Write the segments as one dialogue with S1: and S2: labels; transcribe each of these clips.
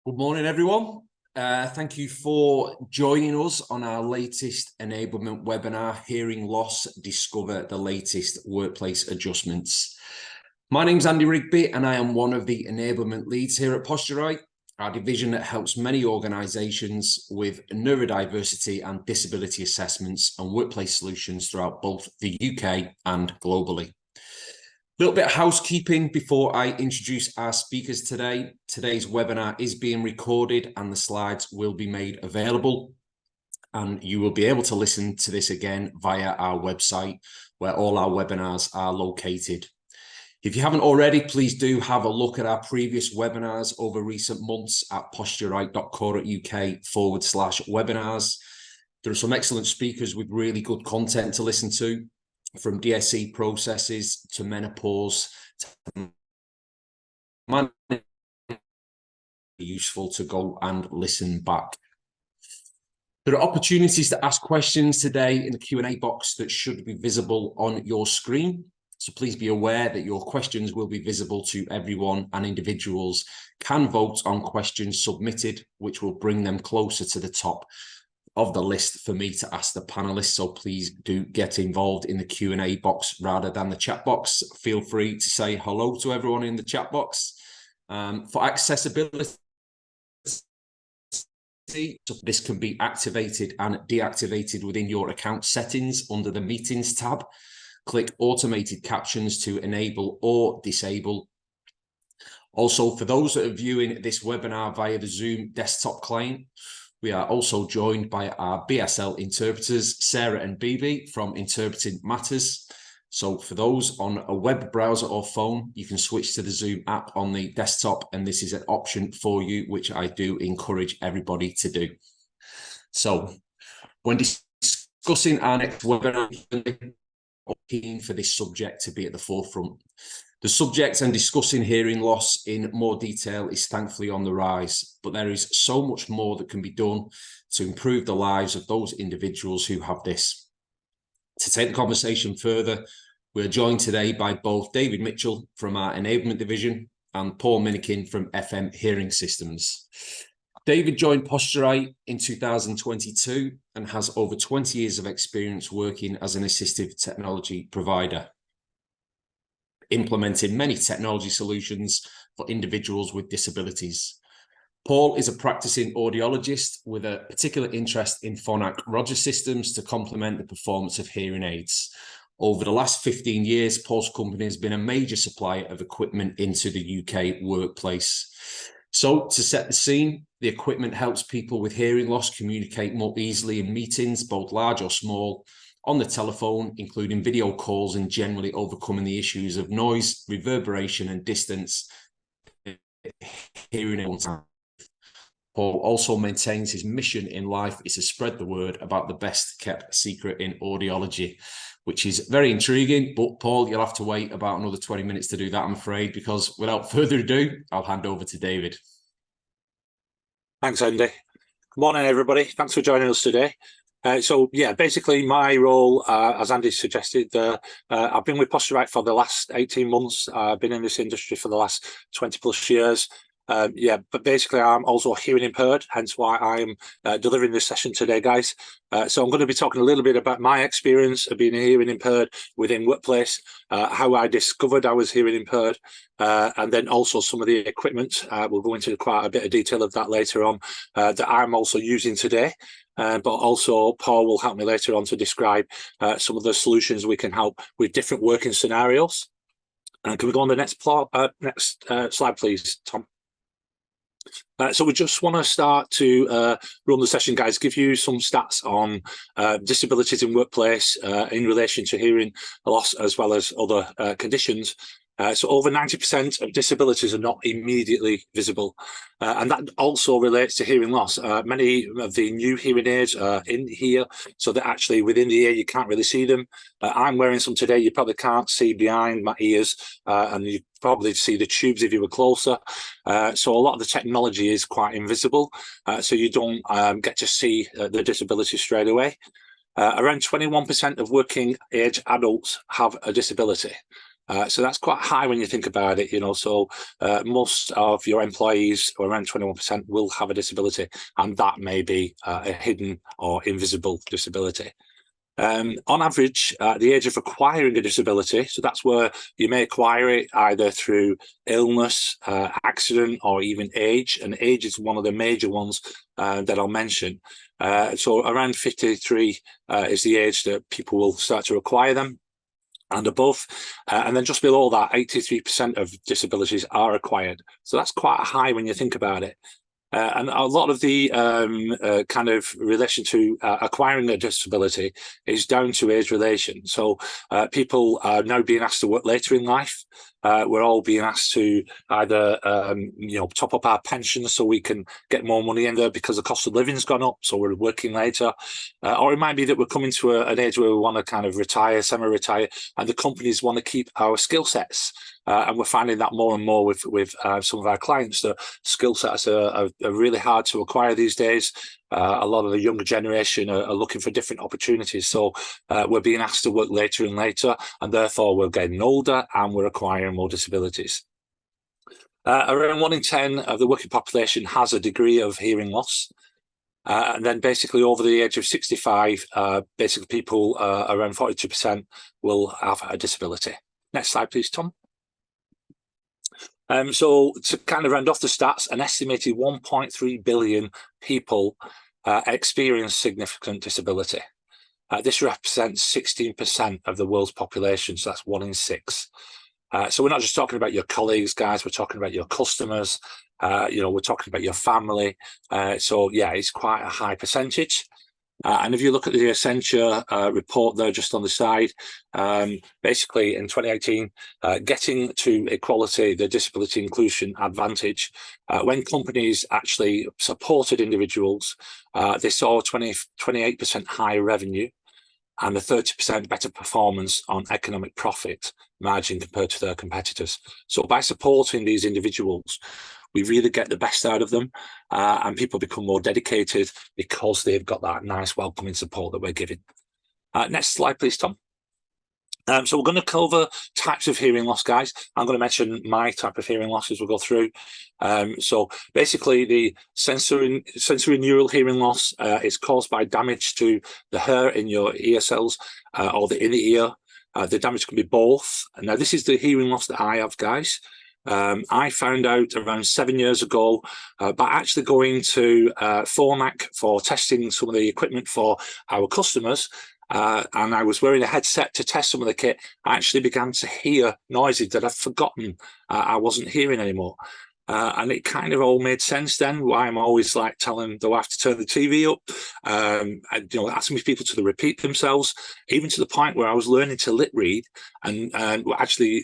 S1: Good morning, everyone. Thank you for joining us on our latest enablement webinar, Hearing Loss, Discover the Latest Workplace Adjustments. My name's Andy Rigby, and I am one of the enablement leads here at Posturite, our division that helps many organisations with neurodiversity and disability assessments and workplace solutions throughout both the UK and globally. A little bit of housekeeping before I introduce our speakers today. Today's webinar is being recorded and the slides will be made available. And you will be able to listen to this again via our website where all our webinars are located. If you haven't already, please do have a look at our previous webinars over recent months at posturite.co.uk/webinars. There are some excellent speakers with really good content to listen to, from DSE processes to menopause, to useful to go and listen back. There are opportunities to ask questions today in the Q&A box that should be visible on your screen. So please be aware that your questions will be visible to everyone, and individuals can vote on questions submitted, which will bring them closer to the top of the list for me to ask the panelists. So please do get involved in the Q&A box rather than the chat box. Feel free to say hello to everyone in the chat box. For accessibility, this can be activated and deactivated within your account settings under the Meetings tab. Click Automated Captions to enable or disable. Also, for those that are viewing this webinar via the Zoom desktop client, we are also joined by our BSL interpreters, Sarah and Bibi from Interpreting Matters. So for those on a web browser or phone, you can switch to the Zoom app on the desktop, and this is an option for you, which I do encourage everybody to do. So when discussing our next webinar, I'm keen for this subject to be at the forefront. The subject and discussing hearing loss in more detail is thankfully on the rise, but there is so much more that can be done to improve the lives of those individuals who have this. To take the conversation further, we're joined today by both David Mitchell from our enablement division and Paul Minikin from FM Hearing Systems. David joined Posturite in 2022 and has over 20 years of experience working as an assistive technology provider, implementing many technology solutions for individuals with disabilities. Paul is a practicing audiologist with a particular interest in Phonak-Rogers systems to complement the performance of hearing aids. Over the last 15 years, Paul's company has been a major supplier of equipment into the UK workplace. So to set the scene, the equipment helps people with hearing loss communicate more easily in meetings, both large or small, on the telephone, including video calls, and generally overcoming the issues of noise, reverberation, and distance. Hearing aids. Paul also maintains his mission in life is to spread the word about the best kept secret in audiology, which is very intriguing. But Paul, you'll have to wait about another 20 minutes to do that, I'm afraid, because without further ado, I'll hand over to David.
S2: Thanks, Andy. Good morning, everybody. Thanks for joining us today. So yeah, basically my role, as Andy suggested, I've been with Posturite for the last 18 months. I've been in this industry for the last 20 plus years. Yeah, but basically I'm also hearing impaired, hence why I'm delivering this session today, guys. So I'm going to be talking a little bit about my experience of being hearing impaired within workplace, how I discovered I was hearing impaired, and then also some of the equipment. We'll go into quite a bit of detail of that later on, that I'm also using today. But also Paul will help me later on to describe some of the solutions we can help with different working scenarios. Can we go on the next slide, please, Tom? So we just want to start to run the session, guys, give you some stats on disabilities in workplace in relation to hearing loss as well as other conditions. So over 90% of disabilities are not immediately visible. And that also relates to hearing loss. Many of the new hearing aids are in here, so that actually within the ear, you can't really see them. I'm wearing some today. You probably can't see behind my ears, and you probably see the tubes if you were closer. So a lot of the technology is quite invisible, so you don't get to see the disability straight away. Around 21% of working age adults have a disability. So that's quite high when you think about it, so most of your employees, or around 21%, will have a disability, and that may be a hidden or invisible disability. On average, the age of acquiring a disability, so that's where you may acquire it either through illness, accident, or even age, and age is one of the major ones that I'll mention. So around 53 is the age that people will start to acquire them and above. And then just below that, 83% of disabilities are acquired. So that's quite high when you think about it. And a lot of the kind of relation to acquiring a disability is down to age relation. So people are now being asked to work later in life. We're all being asked to either, top up our pensions so we can get more money in there because the cost of living's gone up, so we're working later. Or it might be that we're coming to an age where we want to kind of retire, semi-retire, and the companies want to keep our skill sets. And we're finding that more and more with some of our clients, that skill sets are really hard to acquire these days. A lot of the younger generation are looking for different opportunities. So we're being asked to work later and later, and therefore we're getting older and we're acquiring more disabilities. Around 1 in 10 of the working population has a degree of hearing loss. And then basically over the age of 65, basically people around 42% will have a disability. Next slide, please, Tom. So to kind of round off the stats, an estimated 1.3 billion people experience significant disability. This represents 16% of the world's population, so that's 1 in 6. So we're not just talking about your colleagues, guys, we're talking about your customers, we're talking about your family. So yeah, it's quite a high percentage. And if you look at the Accenture report there just on the side, basically in 2018, getting to equality, the disability inclusion advantage, when companies actually supported individuals, they saw 28% higher revenue and a 30% better performance on economic profit margin compared to their competitors. So by supporting these individuals, we really get the best out of them, and people become more dedicated because they've got that nice welcoming support that we're giving. Next slide, please, Tom. So we're going to cover types of hearing loss, guys. I'm going to mention my type of hearing loss as we go through. So basically, the sensory neural hearing loss is caused by damage to the hair in your ear cells or the inner ear. The damage can be both. Now, this is the hearing loss that I have, guys. I found out around 7 years ago by actually going to Formac for testing some of the equipment for our customers, and I was wearing a headset to test some of the kit. I actually began to hear noises that I'd forgotten I wasn't hearing anymore. And it kind of all made sense then, why I'm always like telling the wife to turn the TV up, and, asking people to repeat themselves, even to the point where I was learning to lip read and actually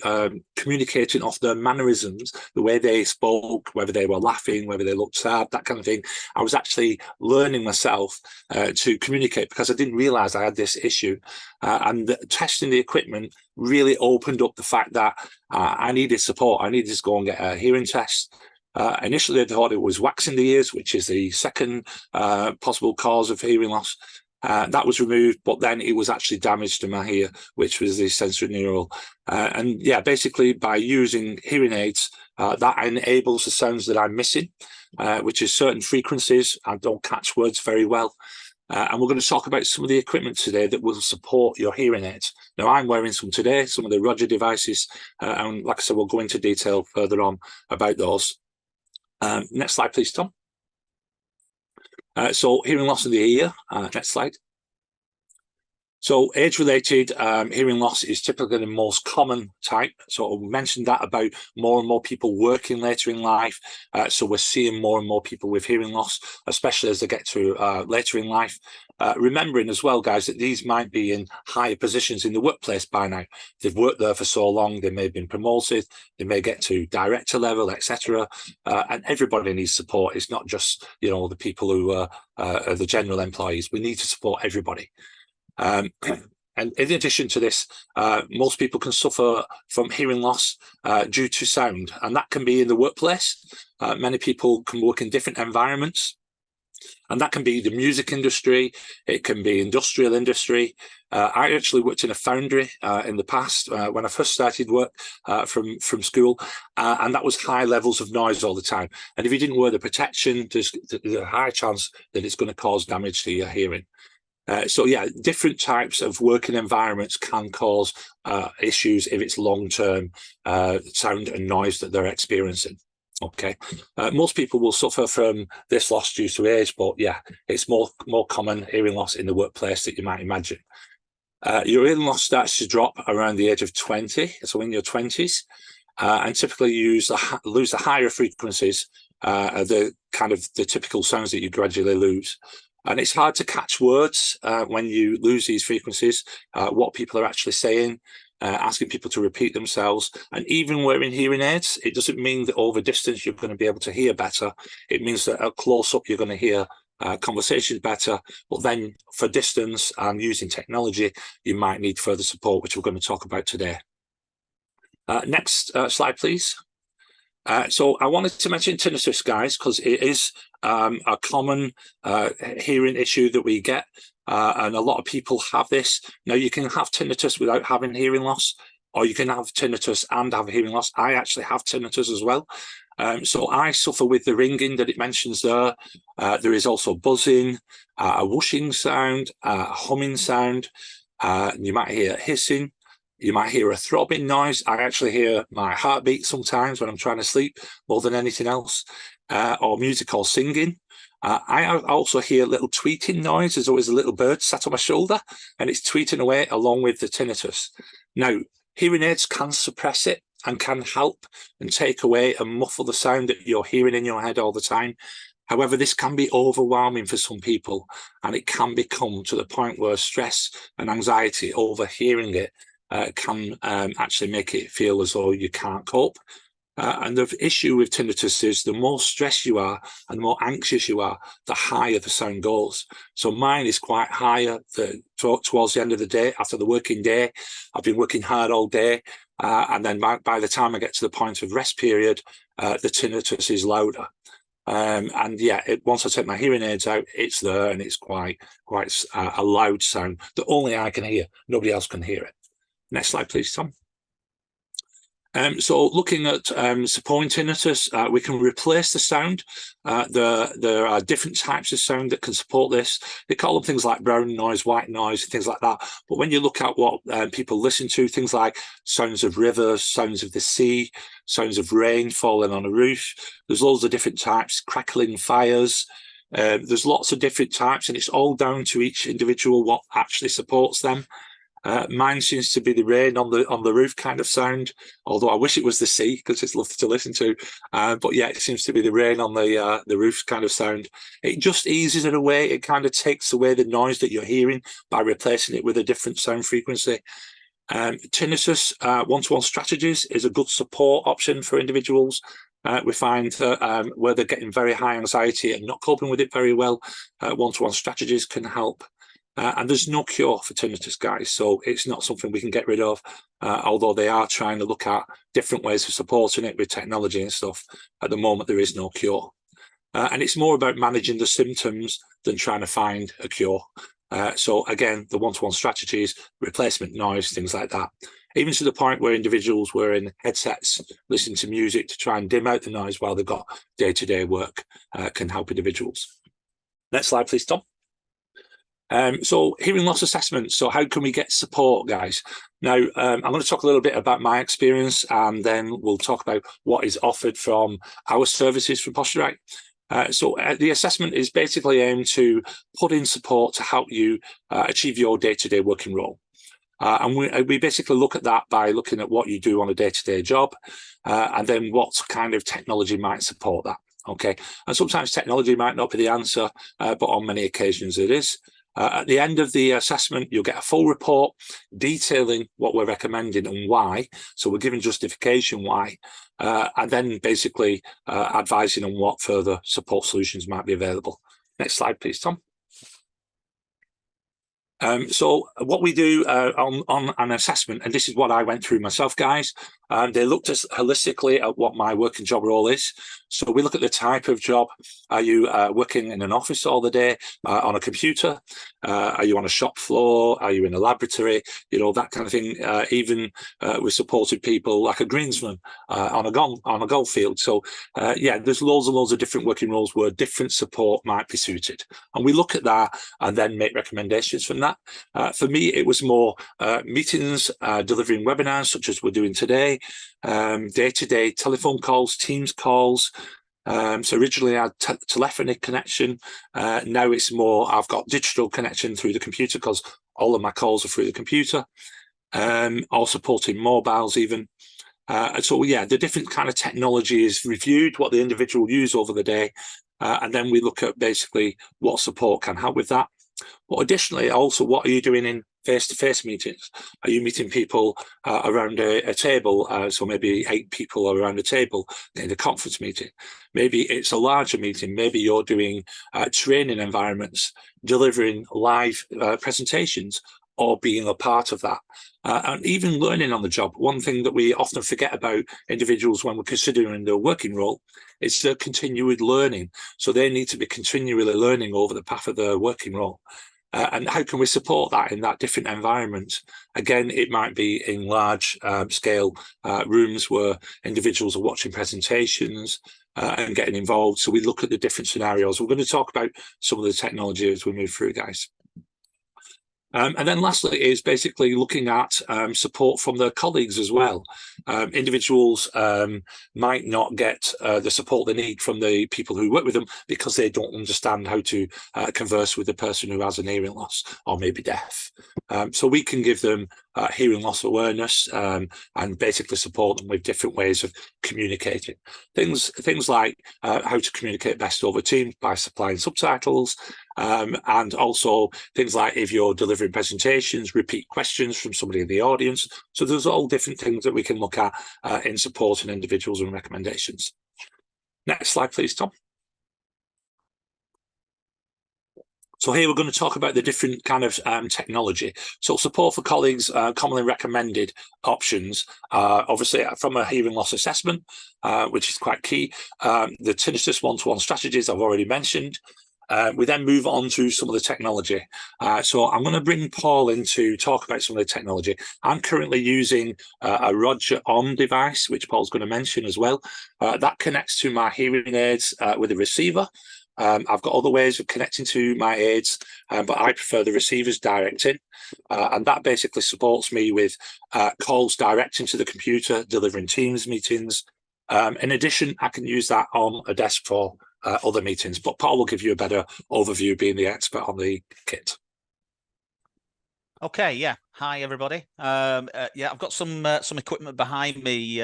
S2: communicating off their mannerisms, the way they spoke, whether they were laughing, whether they looked sad, that kind of thing. I was actually learning myself to communicate because I didn't realize I had this issue. And testing the equipment really opened up the fact that I needed support. I needed to go and get a hearing test. Initially, I thought it was waxing the ears, which is the second possible cause of hearing loss. That was removed, but then it was actually damage to my ear, which was the sensory neural. And yeah, basically by using hearing aids, that enables the sounds that I'm missing, which is certain frequencies. I don't catch words very well. And we're going to talk about some of the equipment today that will support your hearing aids. Now, I'm wearing some today, some of the Roger devices, and like I said, we'll go into detail further on about those. Next slide, please, Tom. So hearing loss in the ear, next slide. So age-related hearing loss is typically the most common type. So we mentioned that about more and more people working later in life. So we're seeing more and more people with hearing loss, especially as they get to later in life. Remembering as well, guys, that these might be in higher positions in the workplace by now. They've worked there for so long, they may have been promoted, they may get to director level, etc. And everybody needs support. It's not just, the people who are the general employees. We need to support everybody. And in addition to this, most people can suffer from hearing loss due to sound, and that can be in the workplace. Many people can work in different environments. And that can be the music industry, it can be industrial industry. I actually worked in a foundry in the past when I first started work from school, and that was high levels of noise all the time. And if you didn't wear the protection, there's a high chance that it's going to cause damage to your hearing. So yeah, different types of working environments can cause issues if it's long-term sound and noise that they're experiencing. Okay, most people will suffer from this loss due to age, but yeah, it's more common hearing loss in the workplace than you might imagine. Your hearing loss starts to drop around the age of 20, so in your 20s, and typically you lose the higher frequencies, the kind of the typical sounds that you gradually lose. And it's hard to catch words when you lose these frequencies, what people are actually saying, asking people to repeat themselves. And even wearing hearing aids, it doesn't mean that over distance you're going to be able to hear better. It means that at close up you're going to hear conversations better. But then for distance and using technology, you might need further support, which we're going to talk about today. Next slide, please. So I wanted to mention tinnitus, guys, because it is a common hearing issue that we get, and a lot of people have this. Now, you can have tinnitus without having hearing loss, or you can have tinnitus and have hearing loss. I actually have tinnitus as well. So I suffer with the ringing that it mentions there. There is also buzzing, a whooshing sound, a humming sound. You might hear hissing. You might hear a throbbing noise. I actually hear my heartbeat sometimes when I'm trying to sleep more than anything else, or music or singing. I also hear little tweeting noise. There's always a little bird sat on my shoulder and it's tweeting away along with the tinnitus. Now, hearing aids can suppress it and can help and take away and muffle the sound that you're hearing in your head all the time. However, this can be overwhelming for some people, and it can become to the point where stress and anxiety over hearing it can actually make it feel as though you can't cope. And the issue with tinnitus is the more stressed you are and the more anxious you are, the higher the sound goes. So mine is quite higher towards the end of the day, after the working day. I've been working hard all day. And then by the time I get to the point of rest period, the tinnitus is louder. And yeah, once I take my hearing aids out, it's there, and it's quite a loud sound that only I can hear. Nobody else can hear it. Next slide, please, Tom. So looking at supporting tinnitus, we can replace the sound. There are different types of sound that can support this. They call them things like brown noise, white noise, things like that. But when you look at what people listen to, things like sounds of rivers, sounds of the sea, sounds of rain falling on a roof, there's loads of different types, crackling fires. There's lots of different types, and it's all down to each individual what actually supports them. Mine seems to be the rain on the roof kind of sound, although I wish it was the sea because it's lovely to listen to. But yeah, it seems to be the rain on the roof kind of sound. It just eases it away. It kind of takes away the noise that you're hearing by replacing it with a different sound frequency. Tinnitus one-to-one strategies is a good support option for individuals. We find that where they're getting very high anxiety and not coping with it very well, one-to-one strategies can help. And there's no cure for tinnitus, guys, so it's not something we can get rid of, although they are trying to look at different ways of supporting it with technology and stuff. At the moment, there is no cure. And it's more about managing the symptoms than trying to find a cure. So again, the one-to-one strategies, replacement noise, things like that, even to the point where individuals wearing headsets, listening to music to try and dim out the noise while they've got day-to-day work can help individuals. Next slide, please, Tom. So hearing loss assessment. So how can we get support, guys? Now, I'm going to talk a little bit about my experience, and then we'll talk about what is offered from our services from Posturite. So the assessment is basically aimed to put in support to help you achieve your day-to-day working role. And we basically look at that by looking at what you do on a day-to-day job, and then what kind of technology might support that. Okay, and sometimes technology might not be the answer, but on many occasions it is. At the end of the assessment, you'll get a full report detailing what we're recommending and why. So we're giving justification why, and then basically advising on what further support solutions might be available. Next slide, please, Tom. So what we do on an assessment, and this is what I went through myself, guys, they looked as holistically at what my working job role is. So we look at the type of job. Are you working in an office all the day on a computer? Are you on a shop floor? Are you in a laboratory? You know, that kind of thing. Even we supported people like a greensman on a golf field. So yeah, there's loads and loads of different working roles where different support might be suited. And we look at that and then make recommendations from that. For me, it was more meetings, delivering webinars such as we're doing today, day-to-day telephone calls, Teams calls. So originally I had telephony connection. Now it's more, I've got digital connection through the computer because all of my calls are through the computer, or supporting mobiles even. So yeah, the different kind of technology is reviewed, what the individual use over the day, and then we look at basically what support can help with that. But additionally, also, what are you doing in face-to-face meetings? Are you meeting people around a table? So maybe 8 people around a table in a conference meeting. Maybe it's a larger meeting. Maybe you're doing training environments, delivering live presentations, or being a part of that. And even learning on the job. One thing that we often forget about individuals when we're considering their working role is their continued learning. So they need to be continually learning over the path of their working role. And how can we support that in that different environment? Again, it might be in large scale rooms where individuals are watching presentations and getting involved. So we look at the different scenarios. We're going to talk about some of the technology as we move through, guys. And then lastly is basically looking at support from their colleagues as well. Individuals might not get the support they need from the people who work with them because they don't understand how to converse with the person who has an hearing loss or maybe deaf. So we can give them hearing loss awareness and basically support them with different ways of communicating. Things like how to communicate best over Teams by supplying subtitles, and also things like if you're delivering presentations, repeat questions from somebody in the audience. So there's all different things that we can look at in supporting individuals and recommendations. Next slide, please, Tom. So here we're going to talk about the different kind of technology. So support for colleagues, commonly recommended options, obviously from a hearing loss assessment, which is quite key. The tinnitus one-to-one strategies I've already mentioned. We then move on to some of the technology. So I'm going to bring Paul in to talk about some of the technology. I'm currently using a Roger On device, which Paul's going to mention as well. That connects to my hearing aids with a receiver. I've got other ways of connecting to my aids, but I prefer the receivers direct in. And that basically supports me with calls direct into the computer, delivering Teams meetings. In addition, I can use that on a desk for other meetings, but Paul will give you a better overview being the expert on the kit.
S3: Okay, yeah. Hi, everybody. Yeah, I've got some equipment behind me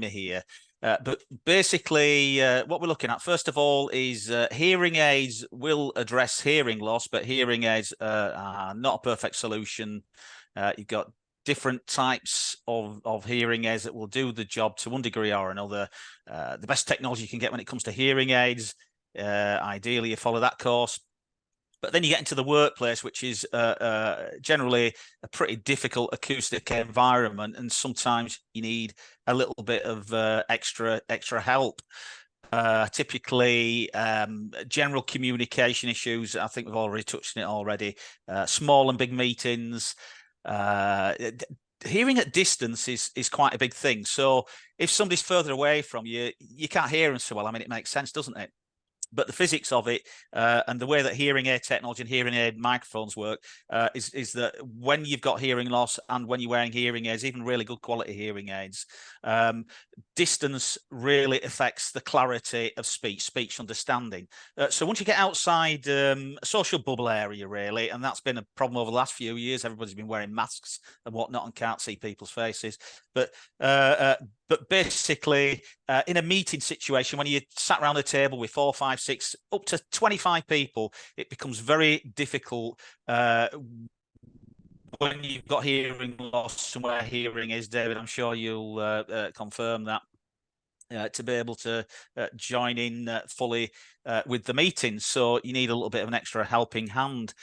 S3: here. But basically, what we're looking at, first of all, is hearing aids will address hearing loss, but hearing aids are not a perfect solution. You've got different types of hearing aids that will do the job to one degree or another. The best technology you can get when it comes to hearing aids, ideally you follow that course. But then you get into the workplace, which is generally a pretty difficult acoustic environment, and sometimes you need a little bit of extra help. Typically, general communication issues. I think we've already touched on it already. Small and big meetings. Hearing at distance is quite a big thing. So if somebody's further away from you, you can't hear them so well. I mean, it makes sense, doesn't it? But the physics of it and the way that hearing aid technology and hearing aid microphones work is that when you've got hearing loss and when you're wearing hearing aids, even really good quality hearing aids, distance really affects the clarity of speech understanding. So once you get outside a social bubble area, really, and that's been a problem over the last few years, everybody's been wearing masks and whatnot and can't see people's faces. But basically, in a meeting situation, when you sat around a table with 4, 5, 6, up to 25 people, it becomes very difficult when you've got hearing loss and where hearing is, David. I'm sure you'll confirm that. to be able to join in fully with the meetings. So you need a little bit of an extra helping hand.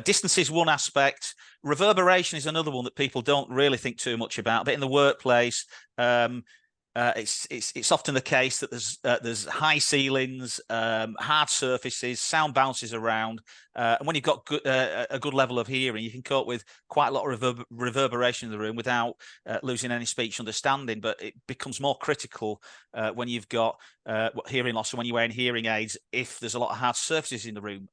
S3: Distance is one aspect. Reverberation is another one that people don't really think too much about. But in the workplace, it's often the case that there's high ceilings, hard surfaces, sound bounces around, and when you've got a good level of hearing, you can cope with quite a lot of reverberation in the room without losing any speech understanding. But it becomes more critical when you've got hearing loss and when you're wearing hearing aids, if there's a lot of hard surfaces in the room.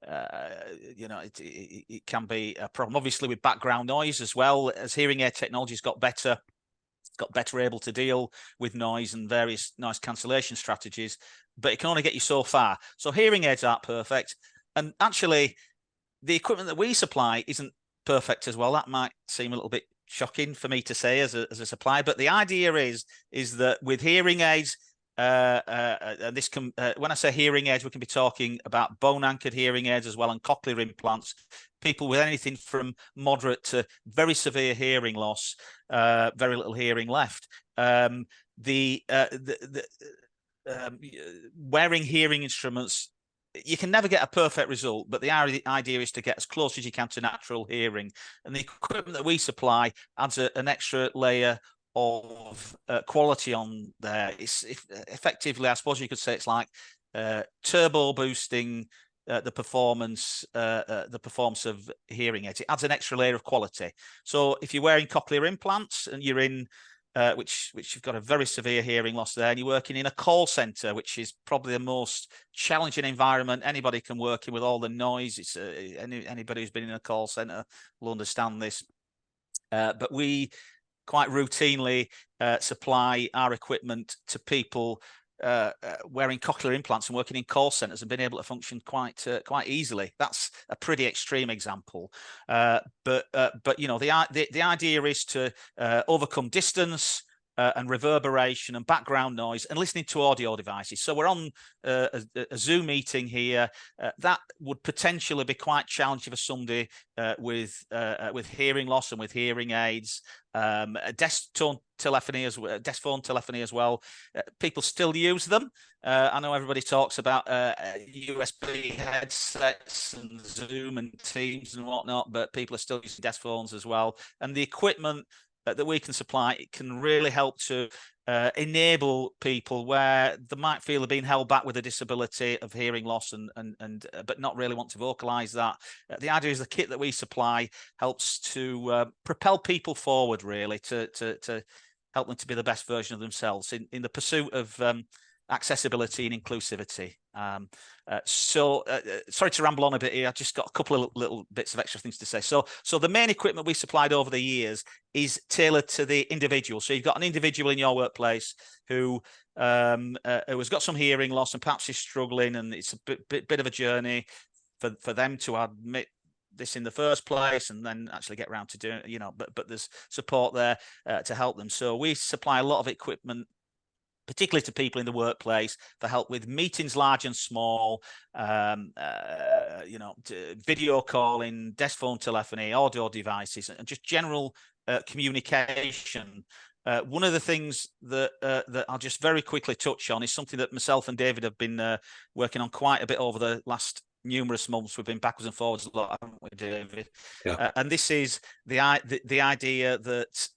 S3: It can be a problem. Obviously, with background noise as well, as hearing aid technology's got better able to deal with noise and various noise cancellation strategies, but it can only get you so far. So hearing aids aren't perfect. And actually, the equipment that we supply isn't perfect as well. That might seem a little bit shocking for me to say as a supplier, but the idea is that with hearing aids, this can when I say hearing aids, we can be talking about bone anchored hearing aids as well, and cochlear implants. People with anything from moderate to very severe hearing loss, very little hearing left. Wearing hearing instruments, you can never get a perfect result, but the idea is to get as close as you can to natural hearing. And the equipment that we supply adds an extra layer of quality on there. Effectively, I suppose you could say it's like turbo boosting the performance of hearing aids. It adds an extra layer of quality. So if you're wearing cochlear implants and you're in which you've got a very severe hearing loss there, and you're working in a call center, which is probably the most challenging environment anybody can work in with all the noise. It's anybody who's been in a call center will understand this. But we quite routinely supply our equipment to people wearing cochlear implants and working in call centers and being able to function quite easily. That's a pretty extreme example, but the idea is to overcome distance and reverberation and background noise and listening to audio devices. So we're on a Zoom meeting here. That would potentially be quite challenging for somebody with hearing loss and with hearing aids. Desk phone telephony as well. People still use them. I know everybody talks about USB headsets and Zoom and Teams and whatnot, but people are still using desk phones as well. And the equipment that we can supply, it can really help to enable people where they might feel they're being held back with a disability of hearing loss but not really want to vocalize that. The idea is the kit that we supply helps to propel people forward, really, to help them to be the best version of themselves in the pursuit of accessibility and inclusivity. Sorry to ramble on a bit here. I just got a couple of little bits of extra things to say. So the main equipment we supplied over the years is tailored to the individual. So you've got an individual in your workplace who has got some hearing loss and perhaps is struggling, and it's a bit of a journey for them to admit this in the first place and then actually get around to doing it, but there's support there to help them. So we supply a lot of equipment, particularly to people in the workplace, for help with meetings large and small, video calling, desk phone telephony, audio devices, and just general communication. One of the things that I'll just very quickly touch on is something that myself and David have been working on quite a bit over the last numerous months. We've been backwards and forwards a lot, haven't we, David?
S2: Yeah.
S3: And this is the idea that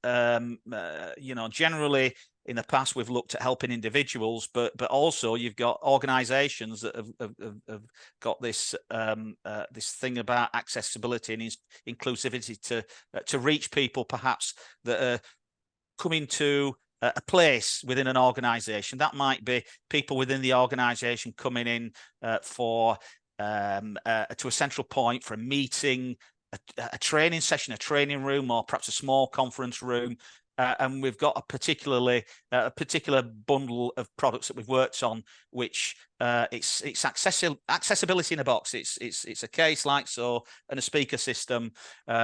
S3: generally in the past we've looked at helping individuals, but also you've got organizations that have got this this thing about accessibility and inclusivity to reach people perhaps that are coming to a place within an organization. That might be people within the organization coming in to a central point for a meeting, a training session, a training room, or perhaps a small conference room. And we've got a particular bundle of products that we've worked on, which it's accessibility in a box. It's a case like so, and a speaker system,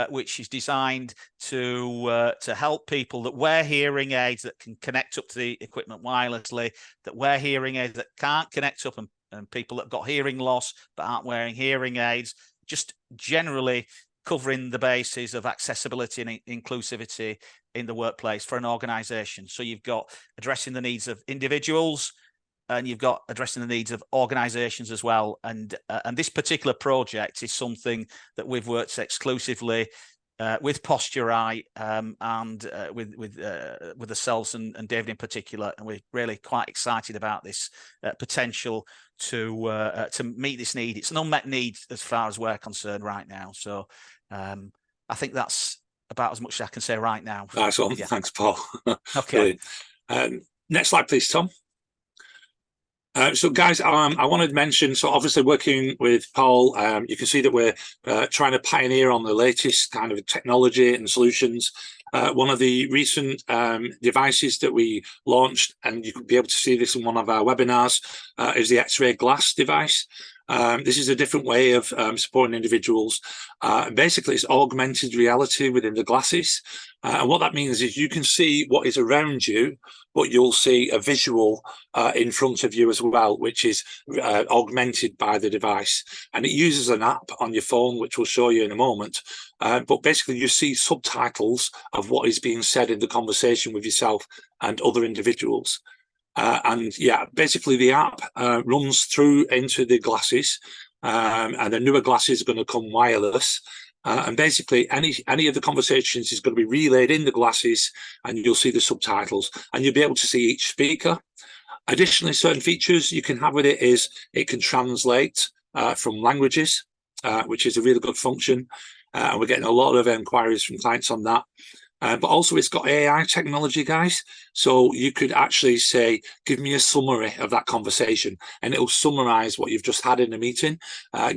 S3: which is designed to help people that wear hearing aids that can connect up to the equipment wirelessly, that wear hearing aids that can't connect up, and people that have got hearing loss but aren't wearing hearing aids. Just generally covering the bases of accessibility and inclusivity in the workplace for an organization. So you've got addressing the needs of individuals, and you've got addressing the needs of organizations as well. And this particular project is something that we've worked exclusively with Posturite and with ourselves and David in particular, and we're really quite excited about this potential to meet this need. It's an unmet need as far as we're concerned right now. So I think that's about as much as I can say right now.
S2: Nice one.
S3: Yeah.
S2: Thanks, Paul.
S3: Okay.
S2: Next slide, please, Tom. So guys, I wanted to mention, so obviously working with Paul, you can see that we're trying to pioneer on the latest kind of technology and solutions. One of the recent devices that we launched, and you could be able to see this in one of our webinars, is the X-ray glass device. This is a different way of supporting individuals. Basically, it's augmented reality within the glasses. And what that means is you can see what is around you, but you'll see a visual in front of you as well, which is augmented by the device. And it uses an app on your phone, which we'll show you in a moment. But basically, you see subtitles of what is being said in the conversation with yourself and other individuals. And yeah, basically the app runs through into the glasses, and the newer glasses are going to come wireless. And basically any of the conversations is going to be relayed in the glasses, and you'll see the subtitles, and you'll be able to see each speaker. Additionally, certain features you can have with it is it can translate from languages, which is a really good function. And we're getting a lot of inquiries from clients on that. But also it's got AI technology, guys. So you could actually say, give me a summary of that conversation, and it'll summarize what you've just had in the meeting,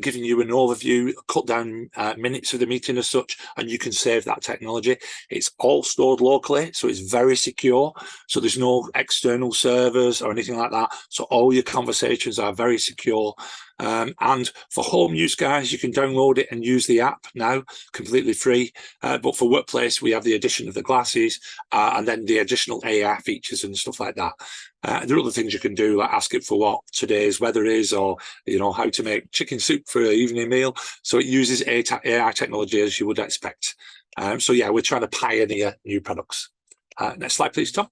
S2: giving you an overview, cut down minutes of the meeting as such, and you can save that technology. It's all stored locally, so it's very secure. So there's no external servers or anything like that. So all your conversations are very secure. And for home use, guys, you can download it and use the app now, completely free. But for workplace, we have the addition of the glasses and then the additional AI features and stuff like that. There are other things you can do, like ask it for what today's weather is, or how to make chicken soup for an evening meal. So it uses AI technology as you would expect. So yeah, we're trying to pioneer new products. Next slide, please, Tom.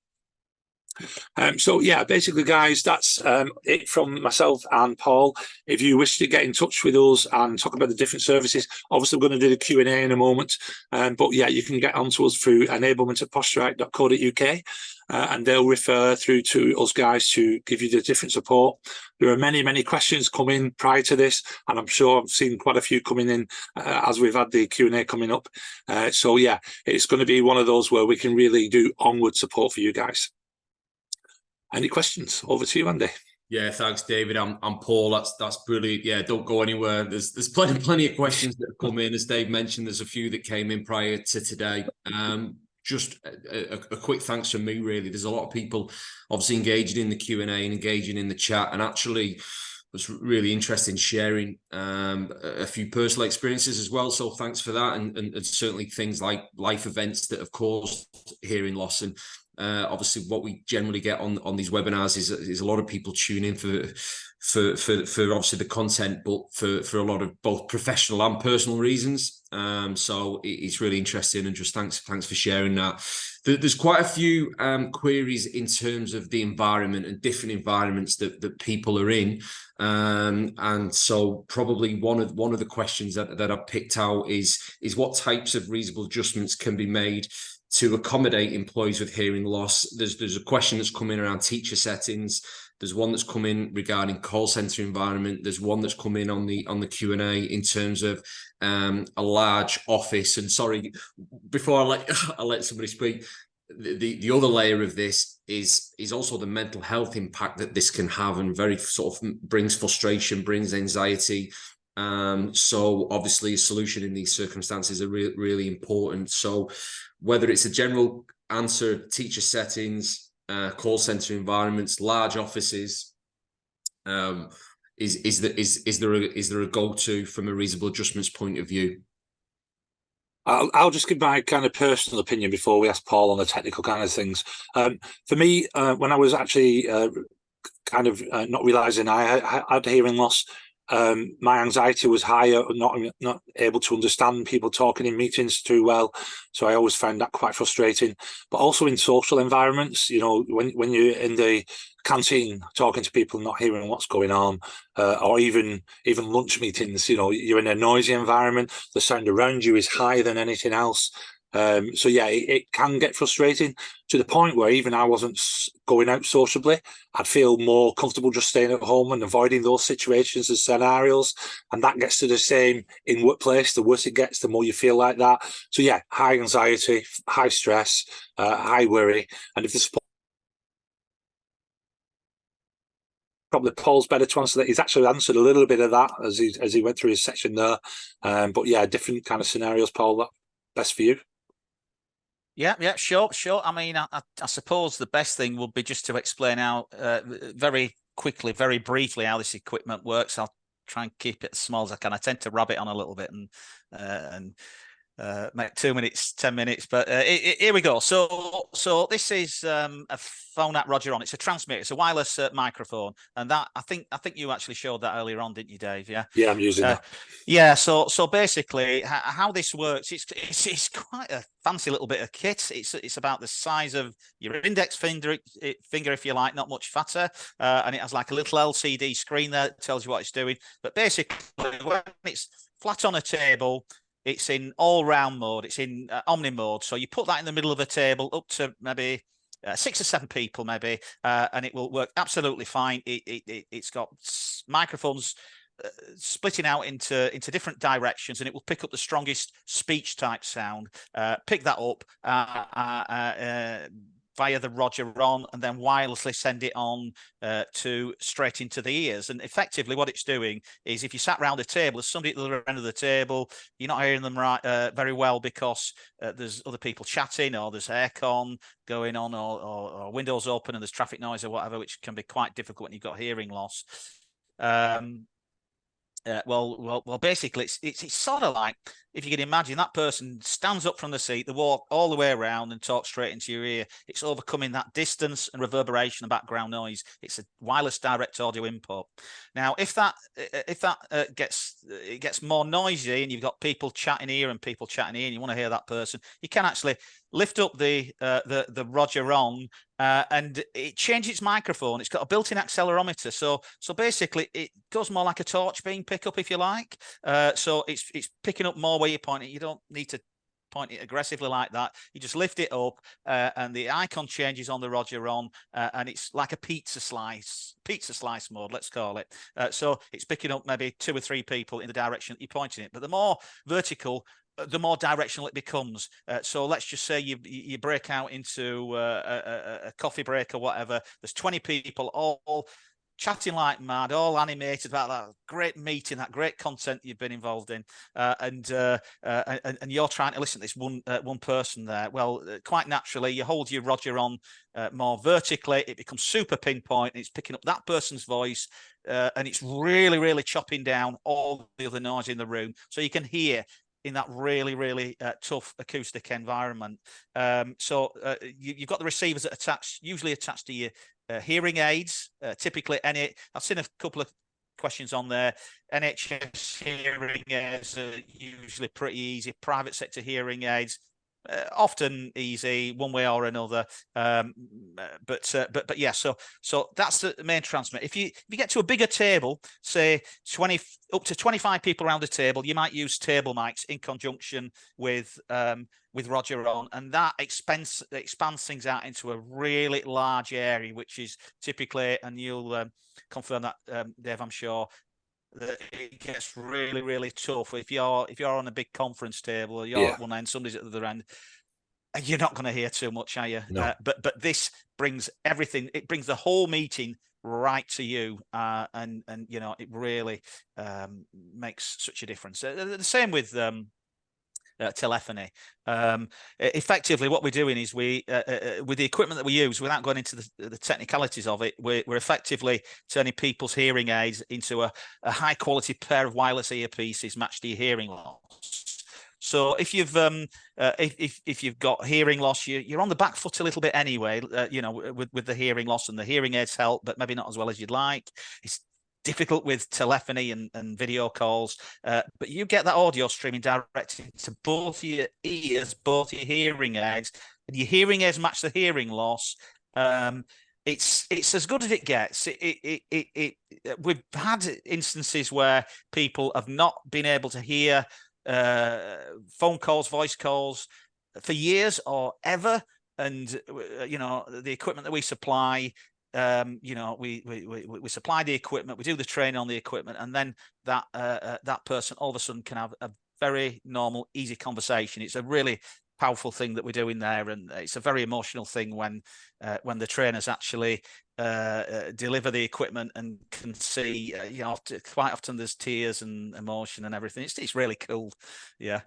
S2: So yeah, basically, guys, that's it from myself and Paul. If you wish to get in touch with us and talk about the different services, obviously we're going to do the Q&A in a moment. But yeah, you can get onto us through enablement@posturite.co.uk, and they'll refer through to us guys to give you the different support. There are many questions come in prior to this, and I'm sure I've seen quite a few coming in as we've had the Q&A coming up. So yeah, it's going to be one of those where we can really do onward support for you guys. Any questions? Over to you, Andy.
S1: Yeah, thanks, David. I'm Paul. That's brilliant. Yeah, don't go anywhere. There's plenty of questions that have come in. As Dave mentioned, there's a few that came in prior to today. Just a quick thanks from me, really. There's a lot of people obviously engaging in the Q&A and engaging in the chat, and actually it was really interesting sharing a few personal experiences as well. So thanks for that, and certainly things like life events that have caused hearing loss. And obviously what we generally get on these webinars is a lot of people tune in for obviously the content, but for a lot of both professional and personal reasons. So it's really interesting, and just thanks for sharing that. There's quite a few queries in terms of the environment and different environments that people are in. And so probably one of the questions that I picked out is what types of reasonable adjustments can be made to accommodate employees with hearing loss. There's a question that's come in around teacher settings. There's one that's come in regarding call center environment. There's one that's come in on the Q&A in terms of a large office. And sorry, before I let somebody speak, the other layer of this is also the mental health impact that this can have, and very sort of brings frustration, brings anxiety. So obviously a solution in these circumstances are really important. So whether it's a general answer, teacher settings, call center environments, large offices, is there a go-to from a reasonable adjustments point of view?
S2: I'll just give my kind of personal opinion before we ask Paul on the technical kind of things. For me, when I was actually kind of not realizing I had hearing loss, my anxiety was higher, not able to understand people talking in meetings too well. So I always found that quite frustrating. But also in social environments, you know, when you're in the canteen talking to people, not hearing what's going on, or even lunch meetings, you know, you're in a noisy environment. The sound around you is higher than anything else. So yeah, it can get frustrating to the point where even I wasn't going out sociably. I'd feel more comfortable just staying at home and avoiding those situations and scenarios. And that gets to the same in workplace. The worse it gets, the more you feel like that. So yeah, high anxiety, high stress, high worry. And if this probably Paul's better to answer that. He's actually answered a little bit of that as he went through his section there. But yeah, different kind of scenarios, Paul. That best for you?
S3: Yeah, sure. I mean, I suppose the best thing would be just to explain how very quickly, very briefly, how this equipment works. I'll try and keep it as small as I can. I tend to rabbit on a little bit and make 2 minutes, 10 minutes, but here we go. So this is a phone at Roger on. It's a transmitter. It's a wireless microphone, and that I think you actually showed that earlier on, didn't you, Dave? Yeah.
S2: Yeah, I'm using that.
S3: Yeah. So basically, how this works, it's quite a fancy little bit of kit. It's about the size of your index finger, if you like, not much fatter, and it has like a little LCD screen there that tells you what it's doing. But basically, when it's flat on a table, it's in all-round mode. It's in omni mode. So you put that in the middle of a table up to maybe 6 or 7 people, maybe, and it will work absolutely fine. It's got microphones splitting out into different directions, and it will pick up the strongest speech type sound, pick that up via the Roger on, and then wirelessly send it on to straight into the ears. And effectively what it's doing is, if you sat around a table, there's somebody at the other end of the table, you're not hearing them very well because there's other people chatting, or there's aircon going on, or windows open and there's traffic noise or whatever, which can be quite difficult when you've got hearing loss. Well, basically, it's sort of like, if you can imagine, that person stands up from the seat, they walk all the way around and talk straight into your ear. It's overcoming that distance and reverberation and background noise. It's a wireless direct audio input. Now, if that gets more noisy, and you've got people chatting here and people chatting here, and you want to hear that person, you can actually lift up the Roger on, and it changes its microphone. It's got a built-in accelerometer, so basically it goes more like a torch beam pickup, if you like. So it's picking up more where you point it. You don't need to point it aggressively like that. You just lift it up, and the icon changes on the Roger on, and it's like a pizza slice mode, let's call it. So it's picking up maybe 2 or 3 people in the direction that you're pointing it. But the more vertical, the more directional it becomes. So let's just say you break out into a coffee break or whatever. There's 20 people all chatting like mad, all animated about that great meeting, that great content you've been involved in, and you're trying to listen to this one person there. Well, quite naturally, you hold your Roger on more vertically. It becomes super pinpoint. It's picking up that person's voice, and it's really, really chopping down all the other noise in the room, so you can hear in that really, really tough acoustic environment. So you've got the receivers that usually attached to your hearing aids. Typically, I've seen a couple of questions on there. NHS hearing aids are usually pretty easy. Private sector hearing aids, often easy one way or another, but yeah, so that's the main transmitter. If you get to a bigger table, say up to 25 people around the table, you might use table mics in conjunction with Roger on, and that expands things out into a really large area, which is typically, and you'll confirm that, Dave, I'm sure, that it gets really, really tough if you're on a big conference table, you're at one end, somebody's at the other end, and you're not going to hear too much, are you?
S1: No.
S3: But this brings everything. It brings the whole meeting right to you, and you know, it really makes such a difference. The same with telephony. Effectively, what we're doing is with the equipment that we use, without going into the technicalities of it, we're effectively turning people's hearing aids into a high quality pair of wireless earpieces matched to your hearing loss. So if you've got hearing loss, you're on the back foot a little bit anyway. You know, with the hearing loss, and the hearing aids help, but maybe not as well as you'd like. It's difficult with telephony and video calls, but you get that audio streaming directed to both your ears, both your hearing aids, and your hearing aids match the hearing loss. It's as good as it gets. We've had instances where people have not been able to hear phone calls, voice calls for years or ever, and you know, the equipment that we supply, you know, we supply the equipment, we do the training on the equipment, and then that person all of a sudden can have a very normal, easy conversation. It's a really powerful thing that we're doing there, and it's a very emotional thing when the trainers actually deliver the equipment and can see, you know, quite often there's tears and emotion and everything. It's really cool. Yeah.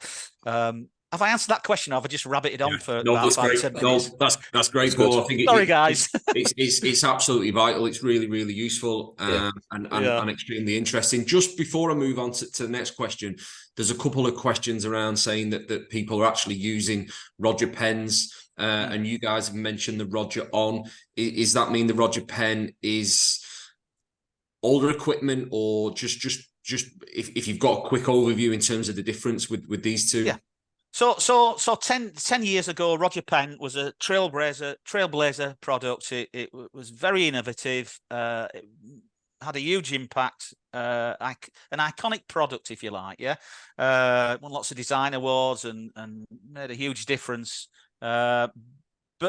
S3: Have I answered that question, or have I just rabbited on for about 5-10 minutes?
S1: No, that's great, Paul. I think
S3: Sorry, guys.
S1: It's absolutely vital. It's really, really useful, and extremely interesting. Just before I move on to the next question, there's a couple of questions around saying that people are actually using Roger pens, and you guys have mentioned the Roger On. Is that mean the Roger pen is older equipment, or just if you've got a quick overview in terms of the difference with these two?
S3: Yeah. So 10 years ago, Roger Pen was a trailblazer product. It was very innovative. It had a huge impact. An iconic product, if you like. Yeah, won lots of design awards and made a huge difference. But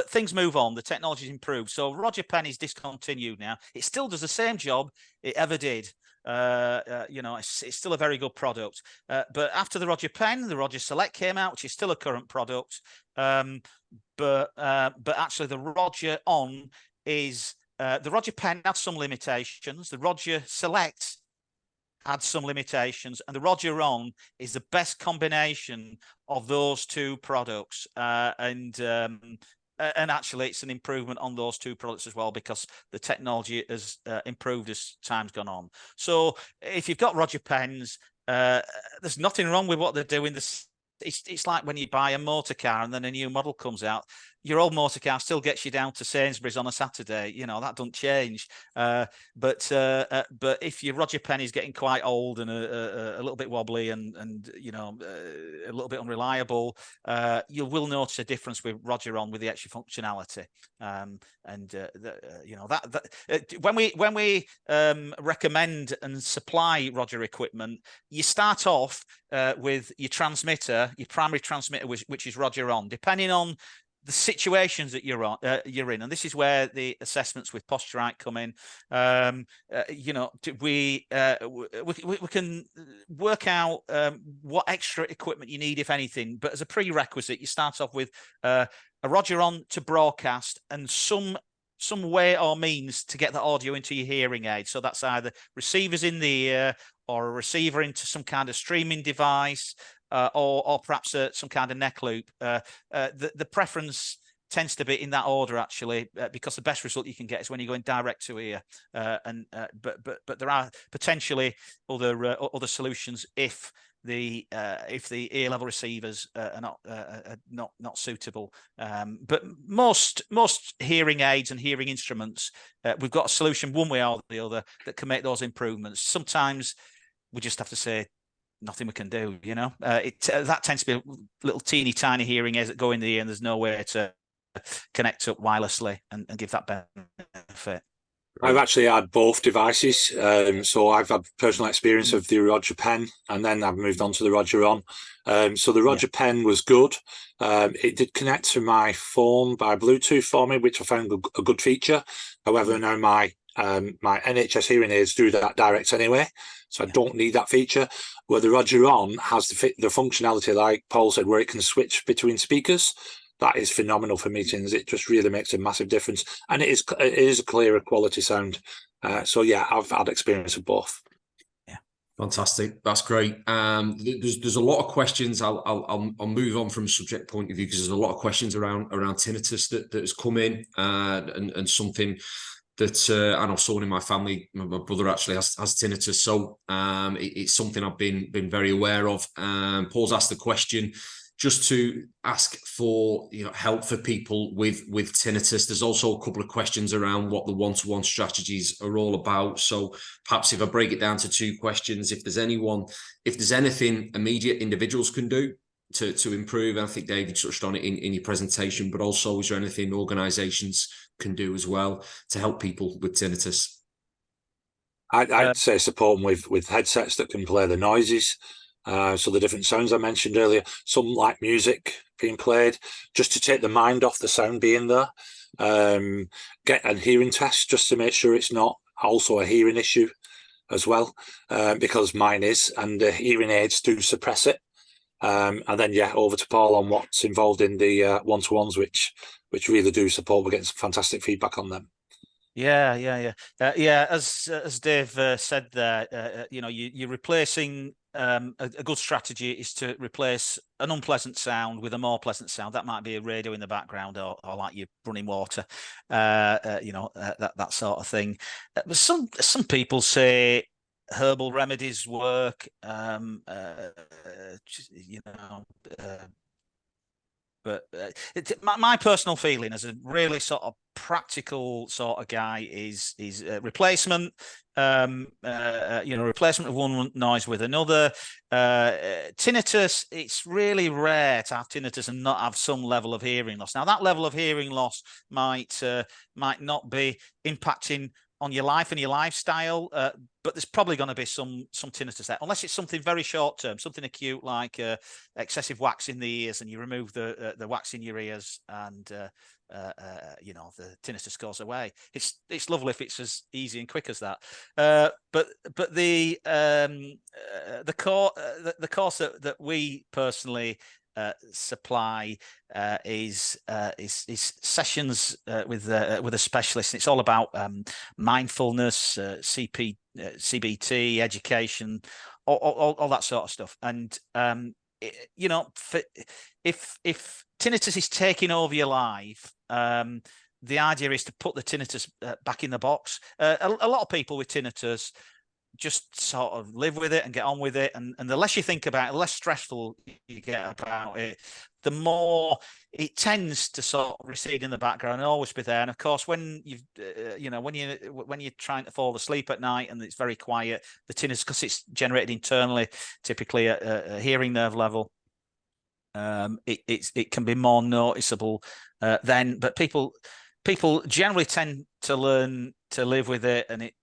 S3: things move on. The technology's improved. So Roger Pen is discontinued now. It still does the same job it ever did. You know, it's still a very good product. But after the Roger Pen, the Roger Select came out, which is still a current product. But actually, the Roger On is the Roger Pen had some limitations. The Roger Select had some limitations, and the Roger On is the best combination of those two products. And actually, it's an improvement on those two products as well, because the technology has improved as time's gone on. So if you've got Roger pens, there's nothing wrong with what they're doing. It's like when you buy a motor car and then a new model comes out. Your old motor car still gets you down to Sainsbury's on a Saturday. You know, that doesn't change. But if your Roger pen is getting quite old and a little bit wobbly and you know, a little bit unreliable, you will notice a difference with Roger On with the extra functionality. You know, when we recommend and supply Roger equipment, you start off with your transmitter, your primary transmitter, which is Roger On, depending on the situations that you're in, and this is where the assessments with Posturite come in. You know, we can work out what extra equipment you need, if anything. But as a prerequisite, you start off with a Roger On to broadcast and some way or means to get the audio into your hearing aid. So that's either receivers in the ear or a receiver into some kind of streaming device. Or perhaps some kind of neck loop. The preference tends to be in that order, actually, because the best result you can get is when you're going direct to ear. But there are potentially other solutions if the ear level receivers are not suitable. But most hearing aids and hearing instruments, we've got a solution one way or the other that can make those improvements. Sometimes we just have to say, nothing we can do, you know. That tends to be little teeny tiny hearing aids that go in the ear, and there's no way to connect up wirelessly and give that benefit.
S2: I've actually had both devices, so I've had personal experience of the Roger Pen, and then I've moved on to the Roger On. So the Roger Pen was good. It did connect to my phone by Bluetooth for me, which I found a good feature. However, now my NHS hearing aids do that direct anyway, so I don't need that feature. Where the Roger On has the functionality, like Paul said, where it can switch between speakers. That is phenomenal for meetings. It just really makes a massive difference, and it is a clearer quality sound. So yeah, I've had experience of both.
S1: Yeah, fantastic. That's great. There's a lot of questions. I'll move on from a subject point of view, because there's a lot of questions around tinnitus that has come in, and something that I know someone in my family, my brother actually has tinnitus, so it's something I've been very aware of. Paul's asked the question: just to ask for help for people with tinnitus. There's also a couple of questions around what the one-to-one strategies are all about. So perhaps if I break it down to 2 questions, if there's anything immediate individuals can do to improve, and I think David touched on it in your presentation, but also is there anything organisations can do as well to help people with tinnitus?
S2: I'd say support them with headsets that can play the noises. So the different sounds I mentioned earlier, some like music being played, just to take the mind off the sound being there. Get a hearing test just to make sure it's not also a hearing issue as well, because mine is, and the hearing aids do suppress it. And then, over to Paul on what's involved in the one-to-ones, which really do support. We're getting some fantastic feedback on them.
S3: Yeah. As Dave said there, you're replacing a good strategy is to replace an unpleasant sound with a more pleasant sound. That might be a radio in the background, or like you're running water, that sort of thing. But some people say herbal remedies work, but my personal feeling as a really sort of practical sort of guy is replacement. Replacement of one noise with another. Tinnitus, it's really rare to have tinnitus and not have some level of hearing loss. Now, that level of hearing loss might not be impacting on your life and your lifestyle, but there's probably going to be some tinnitus there, unless it's something very short term, something acute like excessive wax in the ears, and you remove the wax in your ears, and the tinnitus goes away. It's lovely if it's as easy and quick as that. But the course that we personally supply is sessions with a specialist. It's all about mindfulness, CBT, education, all that sort of stuff. And if tinnitus is taking over your life, the idea is to put the tinnitus back in the box. A lot of people with tinnitus just sort of live with it and get on with it, and the less you think about it, the less stressful you get about it, the more it tends to sort of recede in the background and always be there. And of course, when you've when you're trying to fall asleep at night and it's very quiet, the tinnitus, because it's generated internally, typically at a hearing nerve level, it can be more noticeable then. But people generally tend to learn to live with it, and it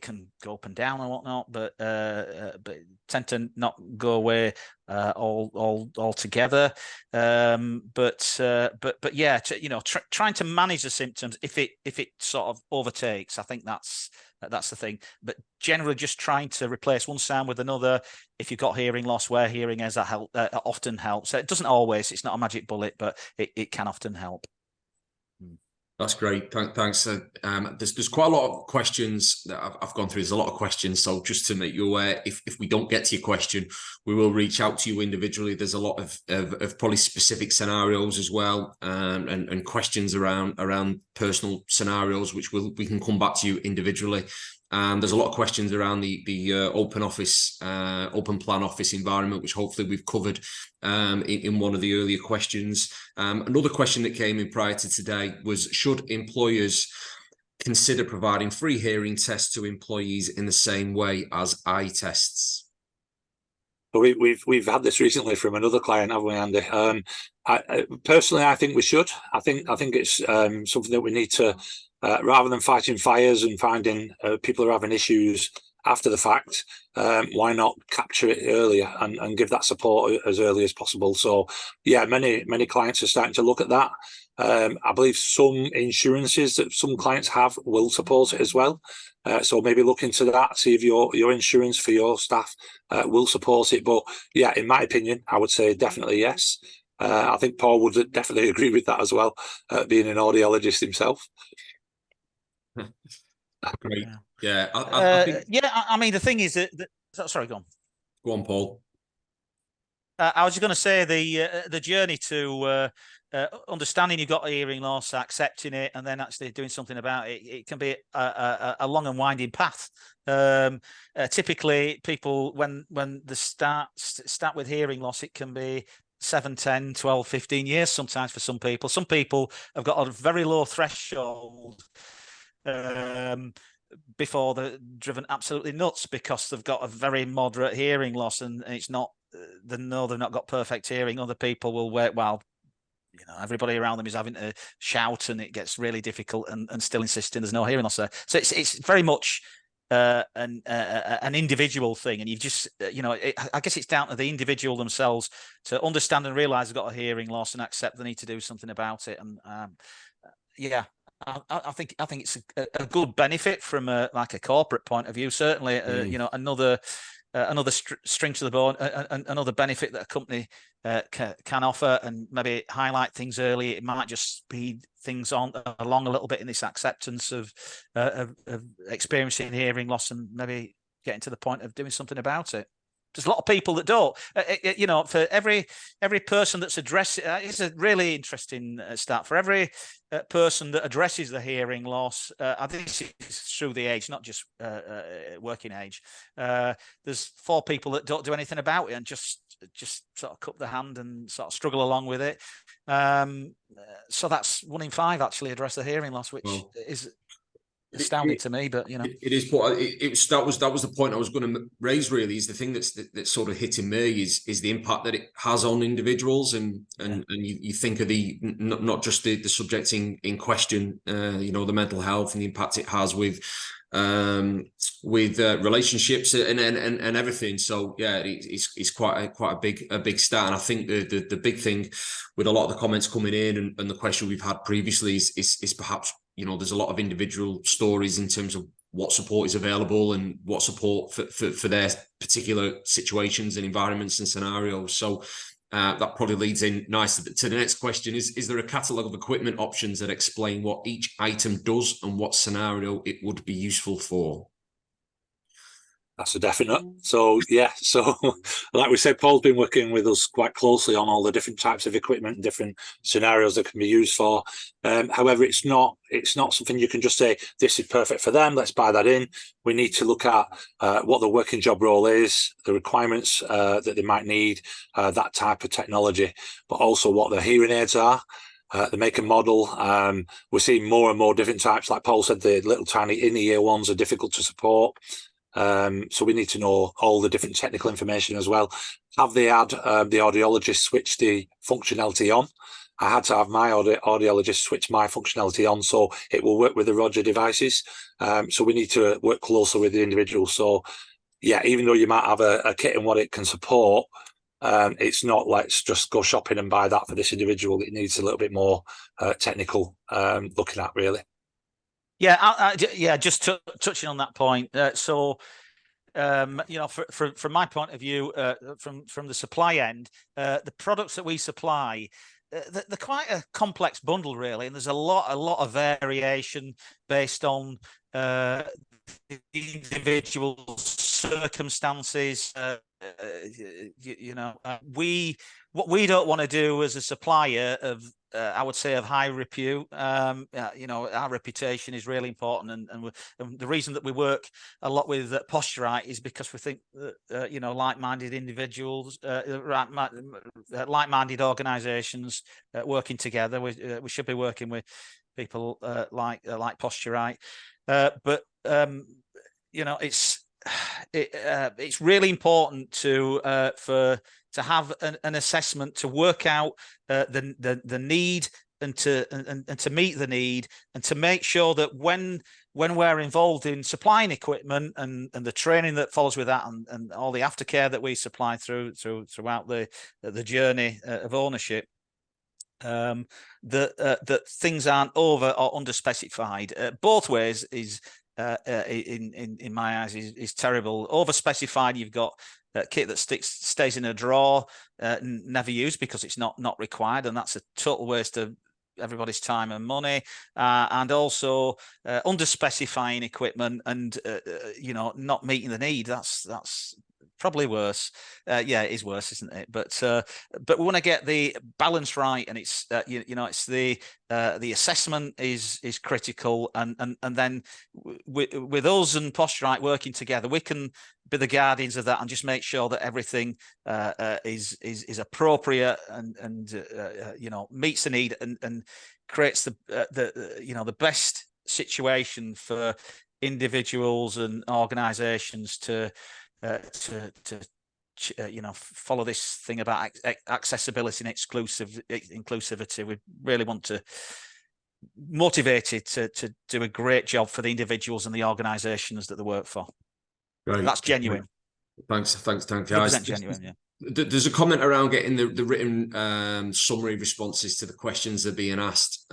S3: can go up and down and whatnot, but tend to not go away all together. But yeah, trying to manage the symptoms if it sort of overtakes, I think that's the thing. But generally, just trying to replace one sound with another. If you've got hearing loss, wear hearing aids. That often helps. It doesn't always. It's not a magic bullet, but it can often help.
S1: That's great. Thanks. There's quite a lot of questions that I've gone through. There's a lot of questions. So just to make you aware, if we don't get to your question, we will reach out to you individually. There's a lot of probably specific scenarios as well, and questions around personal scenarios, which we can come back to you individually. And there's a lot of questions around the open plan office environment, which hopefully we've covered in one of the earlier questions. Another question that came in prior to today was, should employers consider providing free hearing tests to employees in the same way as eye tests?
S2: But we've had this recently from another client, haven't we, Andy? Personally, I think we should. I think it's something that we need to, rather than fighting fires and finding people are having issues after the fact, why not capture it earlier and give that support as early as possible? So yeah, many clients are starting to look at that. I believe some insurances that some clients have will support it as well. So maybe look into that, see if your insurance for your staff will support it. But yeah, in my opinion, I would say definitely yes. I think Paul would definitely agree with that as well, being an audiologist himself.
S1: Great. Yeah. I think...
S3: I mean, the thing is that sorry, go on.
S1: Go on, Paul.
S3: I was just going to say the journey to understanding you've got a hearing loss, accepting it, and then actually doing something about it. It can be a long and winding path. Typically, people when they start with hearing loss, it can be 7, 10, 12, 15 years sometimes for some people. Some people have got a very low threshold before they're driven absolutely nuts because they've got a very moderate hearing loss, and it's not, they know they've not got perfect hearing. Other people will wait while, you know, everybody around them is having to shout and it gets really difficult, and still insisting there's no hearing loss there. So it's very much an individual thing, and you've just, you know, I guess it's down to the individual themselves to understand and realize they've got a hearing loss and accept they need to do something about it. And yeah, I think it's a good benefit from like a corporate point of view. Certainly, you know, another string to the bow, another benefit that a company can offer, and maybe highlight things early. It might just speed things along a little bit in this acceptance of experiencing hearing loss, and maybe getting to the point of doing something about it. There's a lot of people that don't. You know, for every person that's addressing, it's a really interesting stat. For every person that addresses the hearing loss, I think it's through the age, not just working age. There's 4 people that don't do anything about it and just sort of cup the hand and sort of struggle along with it. So that's 1 in 5 actually address the hearing loss, which is astounding to me. But you know,
S1: it is. But that was the point I was going to raise. Really, is the thing that's sort of hitting me is the impact that it has on individuals, and you think of the not just the subject in question, you know, the mental health and the impact it has with relationships and everything. So yeah, it's quite a big stat. And I think the big thing with a lot of the comments coming in and the question we've had previously is perhaps, you know, there's a lot of individual stories in terms of what support is available and what support for their particular situations and environments and scenarios. So that probably leads in nicely to the next question. Is there a catalogue of equipment options that explain what each item does and what scenario it would be useful for?
S2: That's a definite. So yeah, so like we said, Paul's been working with us quite closely on all the different types of equipment and different scenarios that can be used for. However, it's not something you can just say, this is perfect for them, let's buy that in. We need to look at what the working job role is, the requirements that they might need, that type of technology, but also what the hearing aids are. The make and model. We're seeing more and more different types. Like Paul said, the little tiny in-ear ones are difficult to support. So we need to know all the different technical information as well. Have they had the audiologist switch the functionality on? I had to have my audiologist switch my functionality on so it will work with the Roger devices. So we need to work closer with the individual. So yeah, even though you might have a kit and what it can support, it's not let's just go shopping and buy that for this individual. It needs a little bit more technical looking at, really.
S3: Yeah, yeah. Just touching on that point. So, you know, from my point of view, from the supply end, the products that we supply, they're quite a complex bundle, really, and there's a lot of variation based on the individual circumstances. You know, what we don't want to do as a supplier of, I would say, of high repute. You know, our reputation is really important, and the reason that we work a lot with Posturite is because we think that you know, like-minded individuals, like-minded organisations working together, we should be working with people like Posturite. But you know, it's really important to have an assessment to work out the need and to meet the need, and to make sure that when we're involved in supplying equipment and the training that follows with that, and all the aftercare that we supply throughout the journey of ownership, that things aren't over or underspecified. Both ways is in my eyes is terrible. Overspecified, you've got kit that stays in a drawer, never used because it's not required, and that's a total waste of everybody's time and money. And also underspecifying equipment and you know, not meeting the need. That's probably worse. Yeah, it is worse, isn't it? But we want to get the balance right, and it's you know, it's the assessment is critical, and then with us and Posturite working together, we can be the guardians of that and just make sure that everything is appropriate and you know, meets the need and creates the you know, the best situation for individuals and organizations to you know, follow this thing about accessibility and inclusivity. We really want to motivate it to do a great job for the individuals and the organizations that they work for.
S1: Right.
S3: That's genuine.
S1: Thanks, guys.
S3: 100% genuine, yeah.
S1: There's a comment around getting the written summary responses to the questions that are being asked.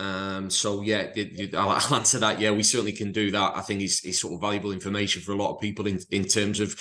S1: So yeah, I'll answer that. Yeah, we certainly can do that. I think it's sort of valuable information for a lot of people in terms of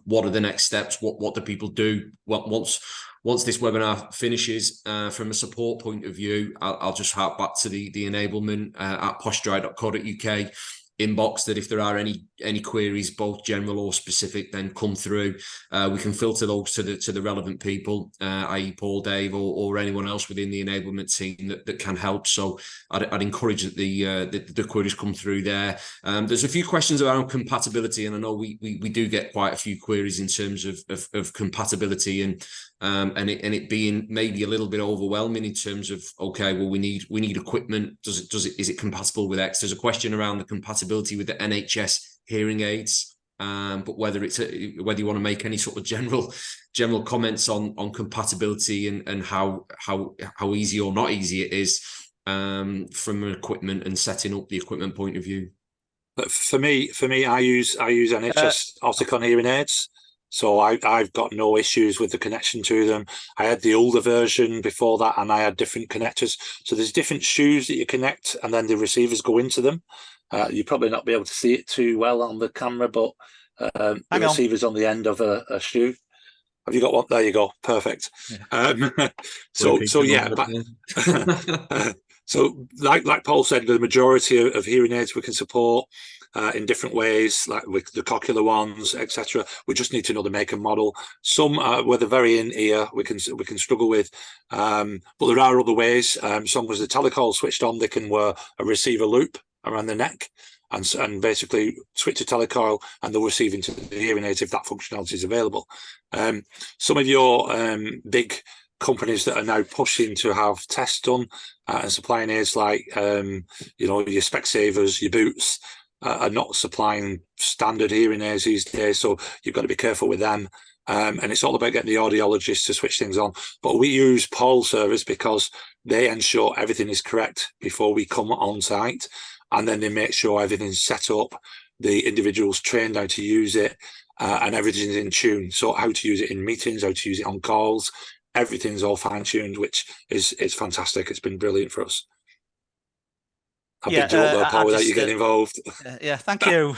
S1: what are the next steps, what do people do once this webinar finishes. From a support point of view, I'll just hark back to the enablement at posturite.co.uk inbox, that if there are any queries, both general or specific, then come through. We can filter those to the relevant people, i.e. Paul, Dave, or anyone else within the enablement team that can help. So I'd encourage that the queries come through there. There's a few questions around compatibility, and I know we do get quite a few queries in terms of compatibility and it being maybe a little bit overwhelming in terms of, okay, well, we need equipment. Is it compatible with X? There's a question around the compatibility with the NHS hearing aids, but whether you want to make any sort of general comments on compatibility and how easy or not easy it is from an equipment and setting up the equipment point of view.
S2: But for me, I use NHS Oticon hearing aids. So I've got no issues with the connection to them. I had the older version before that, and I had different connectors. So there's different shoes that you connect, and then the receivers go into them. You'll probably not be able to see it too well on the camera, but the receiver's on the end of a shoe. Have you got one? There you go. Perfect. Yeah. So yeah. So like Paul said, the majority of hearing aids we can support in different ways, like with the cochlear ones, etc. We just need to know the make and model. Some where they're very in ear, we can struggle with, but there are other ways. Some with the telecall switched on, they can wear a receiver loop around the neck and basically switch to telecoil, and they'll receive into the hearing aids if that functionality is available. Some of your big companies that are now pushing to have tests done and supplying aids like you know, your Specsavers, your Boots, are not supplying standard hearing aids these days, so you've got to be careful with them. And it's all about getting the audiologists to switch things on. But we use Paul's service because they ensure everything is correct before we come on site, and then they make sure everything's set up, the individual's trained how to use it, and everything's in tune. So how to use it in meetings, how to use it on calls, everything's all fine-tuned, which is fantastic. It's been brilliant for us. I've been joking there, Paul, without you getting involved.
S3: Yeah, thank you.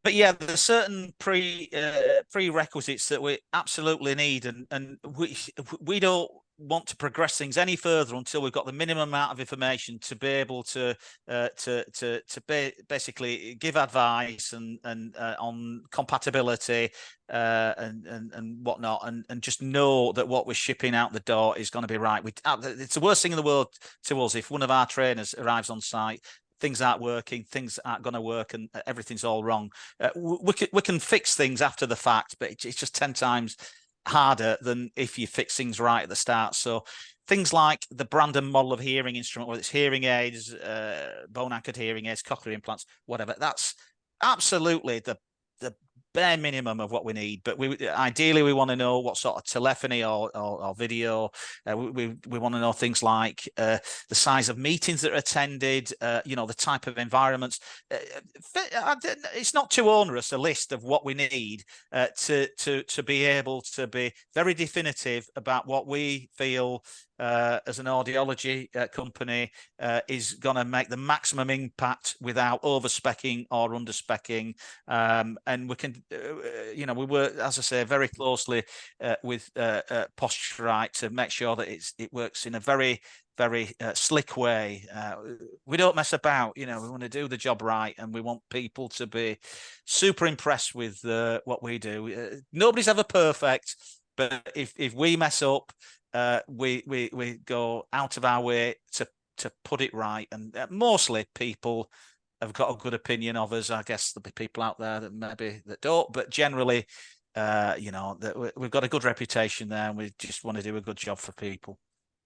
S3: But yeah, there's certain prerequisites that we absolutely need, and we don't want to progress things any further until we've got the minimum amount of information to be able to basically give advice and on compatibility and whatnot, and just know that what we're shipping out the door is going to be right. It's the worst thing in the world to us if one of our trainers arrives on site, things aren't working, things aren't going to work, and everything's all wrong. We can fix things after the fact, but it's just 10 times harder than if you fix things right at the start. So things like the brand and model of hearing instrument, whether it's hearing aids, bone anchored hearing aids, cochlear implants, whatever, that's absolutely the bare minimum of what we need. But ideally we want to know what sort of telephony or video. We want to know things like the size of meetings that are attended, you know, the type of environments. It's not too onerous a list of what we need to be able to be very definitive about what we feel as an audiology company is going to make the maximum impact without over-specking or under-specking. And we can, you know, we work, as I say, very closely with Posturite to make sure that it works in a very very slick way. We don't mess about, we want to do the job right, and we want people to be super impressed with what we do. Nobody's ever perfect, but if we mess up, we go out of our way to put it right. And mostly people have got a good opinion of us. I guess there'll be people out there that don't, but generally, that we've got a good reputation there, and we just want to do a good job for people.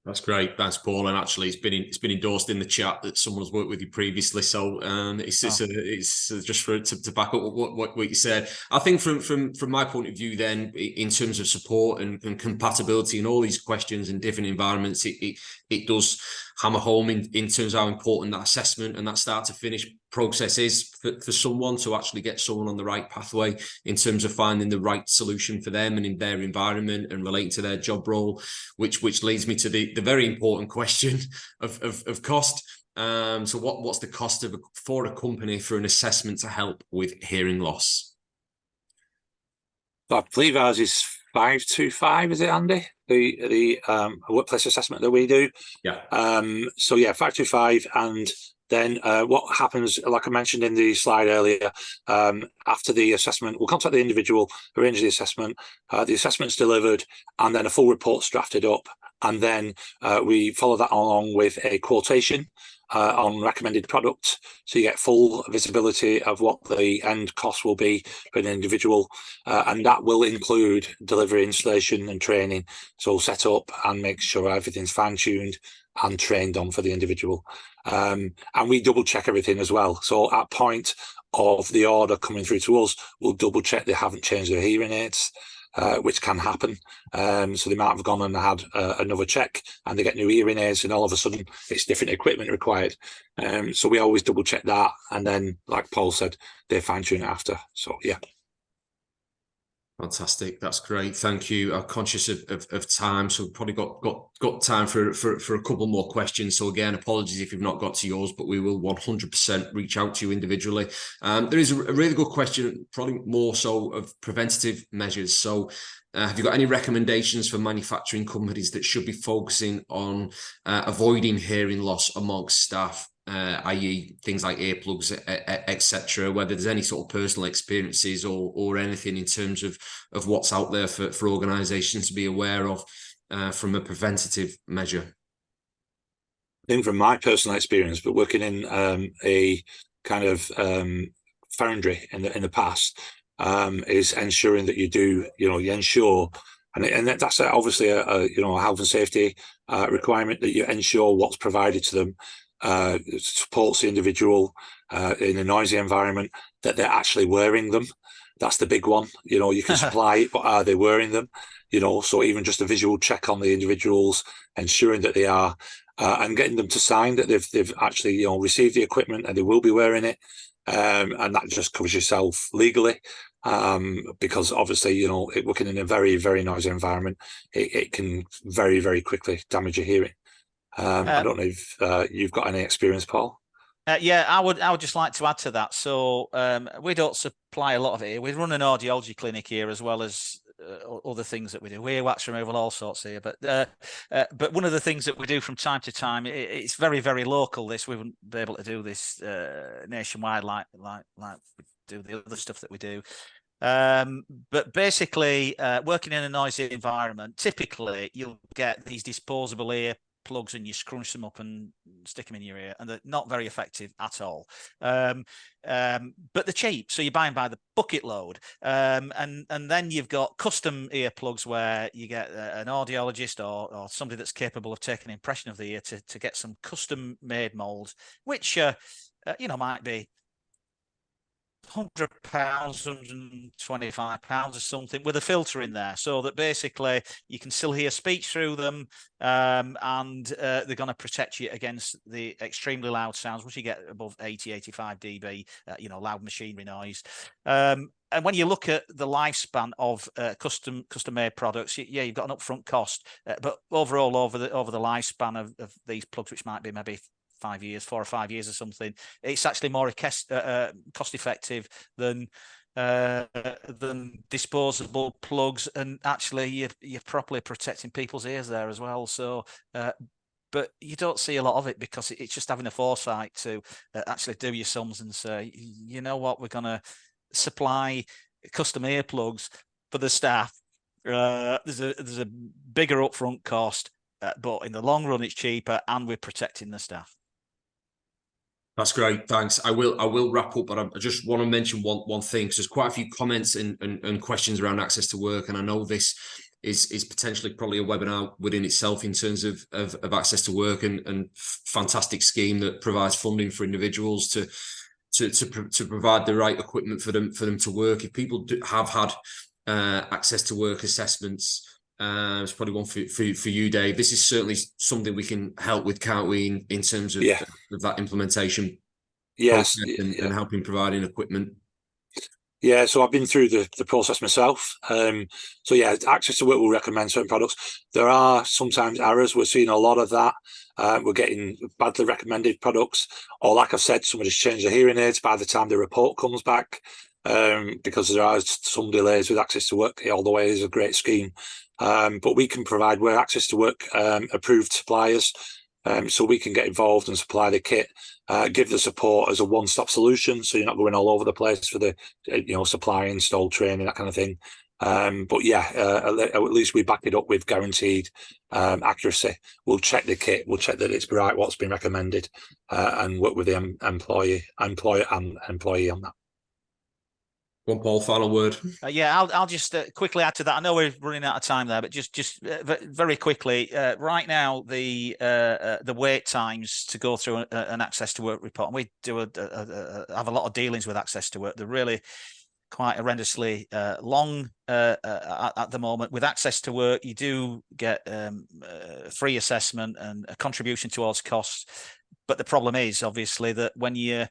S1: That's great. Thanks, Paul. And actually, it's been endorsed in the chat that someone has worked with you previously. So it's just for to back up what you said. I think from my point of view, then in terms of support and compatibility and all these questions in different environments, it does hammer home in terms of how important that assessment and that start to finish process is for someone to actually get someone on the right pathway in terms of finding the right solution for them and in their environment and relating to their job role, which leads me to the very important question of cost. So what's the cost for a company for an assessment to help with hearing loss?
S2: I believe ours is 525, is it, Andy? The workplace assessment that we do.
S1: Yeah.
S2: So yeah, 525, and then what happens, like I mentioned in the slide earlier, after the assessment, we'll contact the individual, arrange the assessment's delivered, and then a full report's drafted up, and then we follow that along with a quotation on recommended product, so you get full visibility of what the end cost will be for an individual, and that will include delivery, installation and training, so we'll set up and make sure everything's fine-tuned and trained on for the individual, and we double check everything as well. So at point of the order coming through to us, we'll double check they haven't changed their hearing aids, which can happen. So they might have gone and had another check and they get new hearing aids, and all of a sudden it's different equipment required. So we always double check that, and then, like Paul said, they fine tune it after. So yeah.
S1: Fantastic. That's great. Thank you. I'm conscious of time, so we've probably got time for a couple more questions. So again, apologies if you've not got to yours, but we will 100% reach out to you individually. There is a really good question, probably more so of preventative measures. So have you got any recommendations for manufacturing companies that should be focusing on avoiding hearing loss amongst staff? I.e. things like earplugs, etc. Whether there's any sort of personal experiences or anything in terms of what's out there for organisations to be aware of from a preventative measure.
S2: I think from my personal experience, but working in a kind of foundry in the past, is ensuring that you ensure, and that's obviously a health and safety requirement, that you ensure what's provided to them supports the individual in a noisy environment, that they're actually wearing them. That's the big one. You can supply it, but are they wearing them? So even just a visual check on the individuals, ensuring that they are, and getting them to sign that they've actually received the equipment and they will be wearing it, and that just covers yourself legally, because obviously working in a very, very noisy environment, it can very, very quickly damage your hearing. I don't know if you've got any experience, Paul.
S3: Yeah, I would just like to add to that. So we don't supply a lot of it here. We run an audiology clinic here, as well as other things that we do. We wax removal, all sorts here. But one of the things that we do from time to time, it's very, very local. We wouldn't be able to do this nationwide like we do the other stuff that we do. But basically, working in a noisy environment, typically you'll get these disposable ear plugs and you scrunch them up and stick them in your ear, and they're not very effective at all. But they're cheap, so you buy them by the bucket load. And then you've got custom earplugs where you get an audiologist or somebody that's capable of taking an impression of the ear to get some custom made molds, which might be £100, £125 or something, with a filter in there, so that basically you can still hear speech through them, and they're going to protect you against the extremely loud sounds once you get above 80-85 dB, loud machinery noise. And when you look at the lifespan of custom made products, you've got an upfront cost, but overall over the lifespan of these plugs, which might be maybe 4 or 5 years or something, it's actually more cost effective than disposable plugs, and actually you're properly protecting people's ears there as well. So but you don't see a lot of it because it's just having a foresight to actually do your sums and say, you know what, we're going to supply custom earplugs for the staff. There's a bigger upfront cost, but in the long run, it's cheaper, and we're protecting the staff.
S1: That's great, thanks. I will wrap up, but I just want to mention one thing, because there's quite a few comments and questions around access to work, and I know this is potentially probably a webinar within itself in terms of access to work, and fantastic scheme that provides funding for individuals to provide the right equipment for them to work. If people have had access to work assessments, it's probably one for you, Dave. This is certainly something we can help with, can't we, in terms of that implementation
S2: Yes,
S1: and helping providing equipment.
S2: Yeah, so I've been through the process myself. So yeah, access to work will recommend certain products. There are sometimes errors. We're seeing a lot of that. We're getting badly recommended products, or like I said, somebody's changed their hearing aids by the time the report comes back, because there are some delays with access to work. Although it is a great scheme, but we can provide where access to work approved suppliers. So we can get involved and supply the kit, give the support as a one-stop solution, so you're not going all over the place for the supply, install, training, that kind of thing. But yeah, at least we back it up with guaranteed accuracy. We'll check the kit, we'll check that it's right, what's been recommended, and work with the employer and employee on that.
S1: One, Paul, final word.
S3: Yeah, I'll just quickly add to that. I know we're running out of time there, but just very quickly, right now the wait times to go through an access to work report, and we do have a lot of dealings with access to work. They're really quite horrendously long at the moment. With access to work, you do get free assessment and a contribution towards costs, but the problem is obviously that when you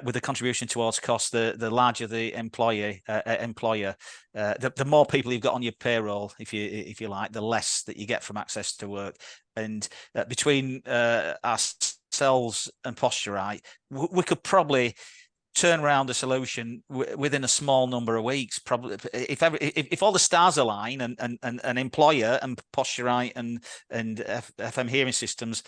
S3: with the contribution towards cost, the larger the employer, the more people you've got on your payroll, if you like, the less that you get from access to work. And between ourselves and Posturite, we could probably turn around a solution within a small number of weeks. Probably, if all the stars align and an employer and Posturite and FM hearing systems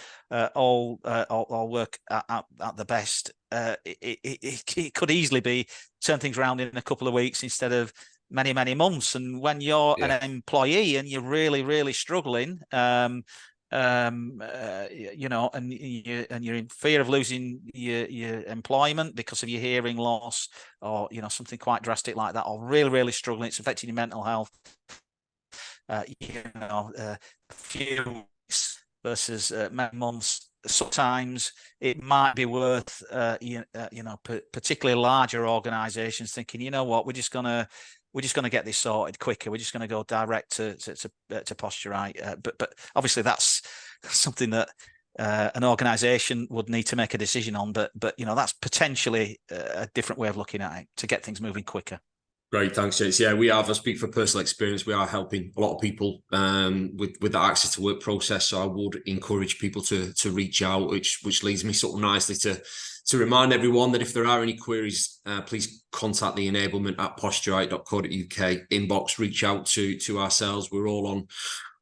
S3: all work at the best, it could easily be turn things around in a couple of weeks instead of many months. And when you're an employee and you're really struggling, and you're in fear of losing your employment because of your hearing loss, or something quite drastic like that, or really struggling, it's affecting your mental health. A few weeks versus many months. Sometimes it might be worth, particularly larger organisations thinking, you know what, we're just gonna get this sorted quicker. We're just going to go direct to Posturite. But obviously that's something that an organisation would need to make a decision on. But that's potentially a different way of looking at it to get things moving quicker.
S1: Great, thanks, James. Yeah, we have. I speak for personal experience. We are helping a lot of people with that access to work process. So I would encourage people to reach out, which leads me sort of nicely to remind everyone that if there are any queries, please contact the enablement at posturite.co.uk inbox. Reach out to ourselves. We're all on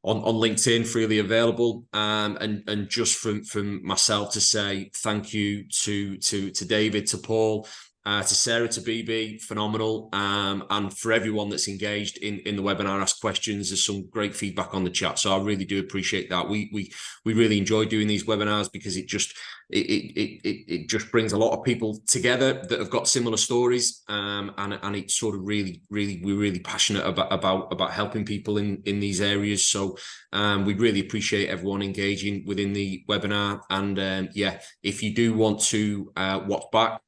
S1: LinkedIn, freely available. And just from myself to say thank you to David, to Paul, to Sarah, to BB, phenomenal, and for everyone that's engaged in the webinar, asked questions. There's some great feedback on the chat, so I really do appreciate that. We really enjoy doing these webinars because it just brings a lot of people together that have got similar stories, and it's sort of we're really passionate about helping people in these areas. So we really appreciate everyone engaging within the webinar. And if you do want to watch back,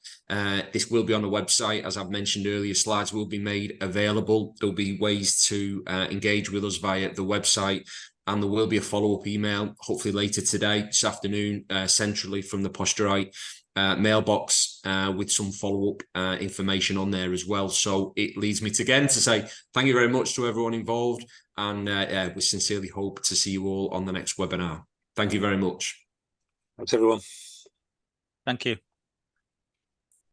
S1: this will be on the website. As I've mentioned earlier, slides will be made available. There'll be ways to engage with us via the website, and there will be a follow-up email, hopefully later today, this afternoon, centrally from the Posturite mailbox, with some follow-up information on there as well. So it leads me to say thank you very much to everyone involved, and we sincerely hope to see you all on the next webinar. Thank you very much.
S2: Thanks, everyone.
S3: Thank you.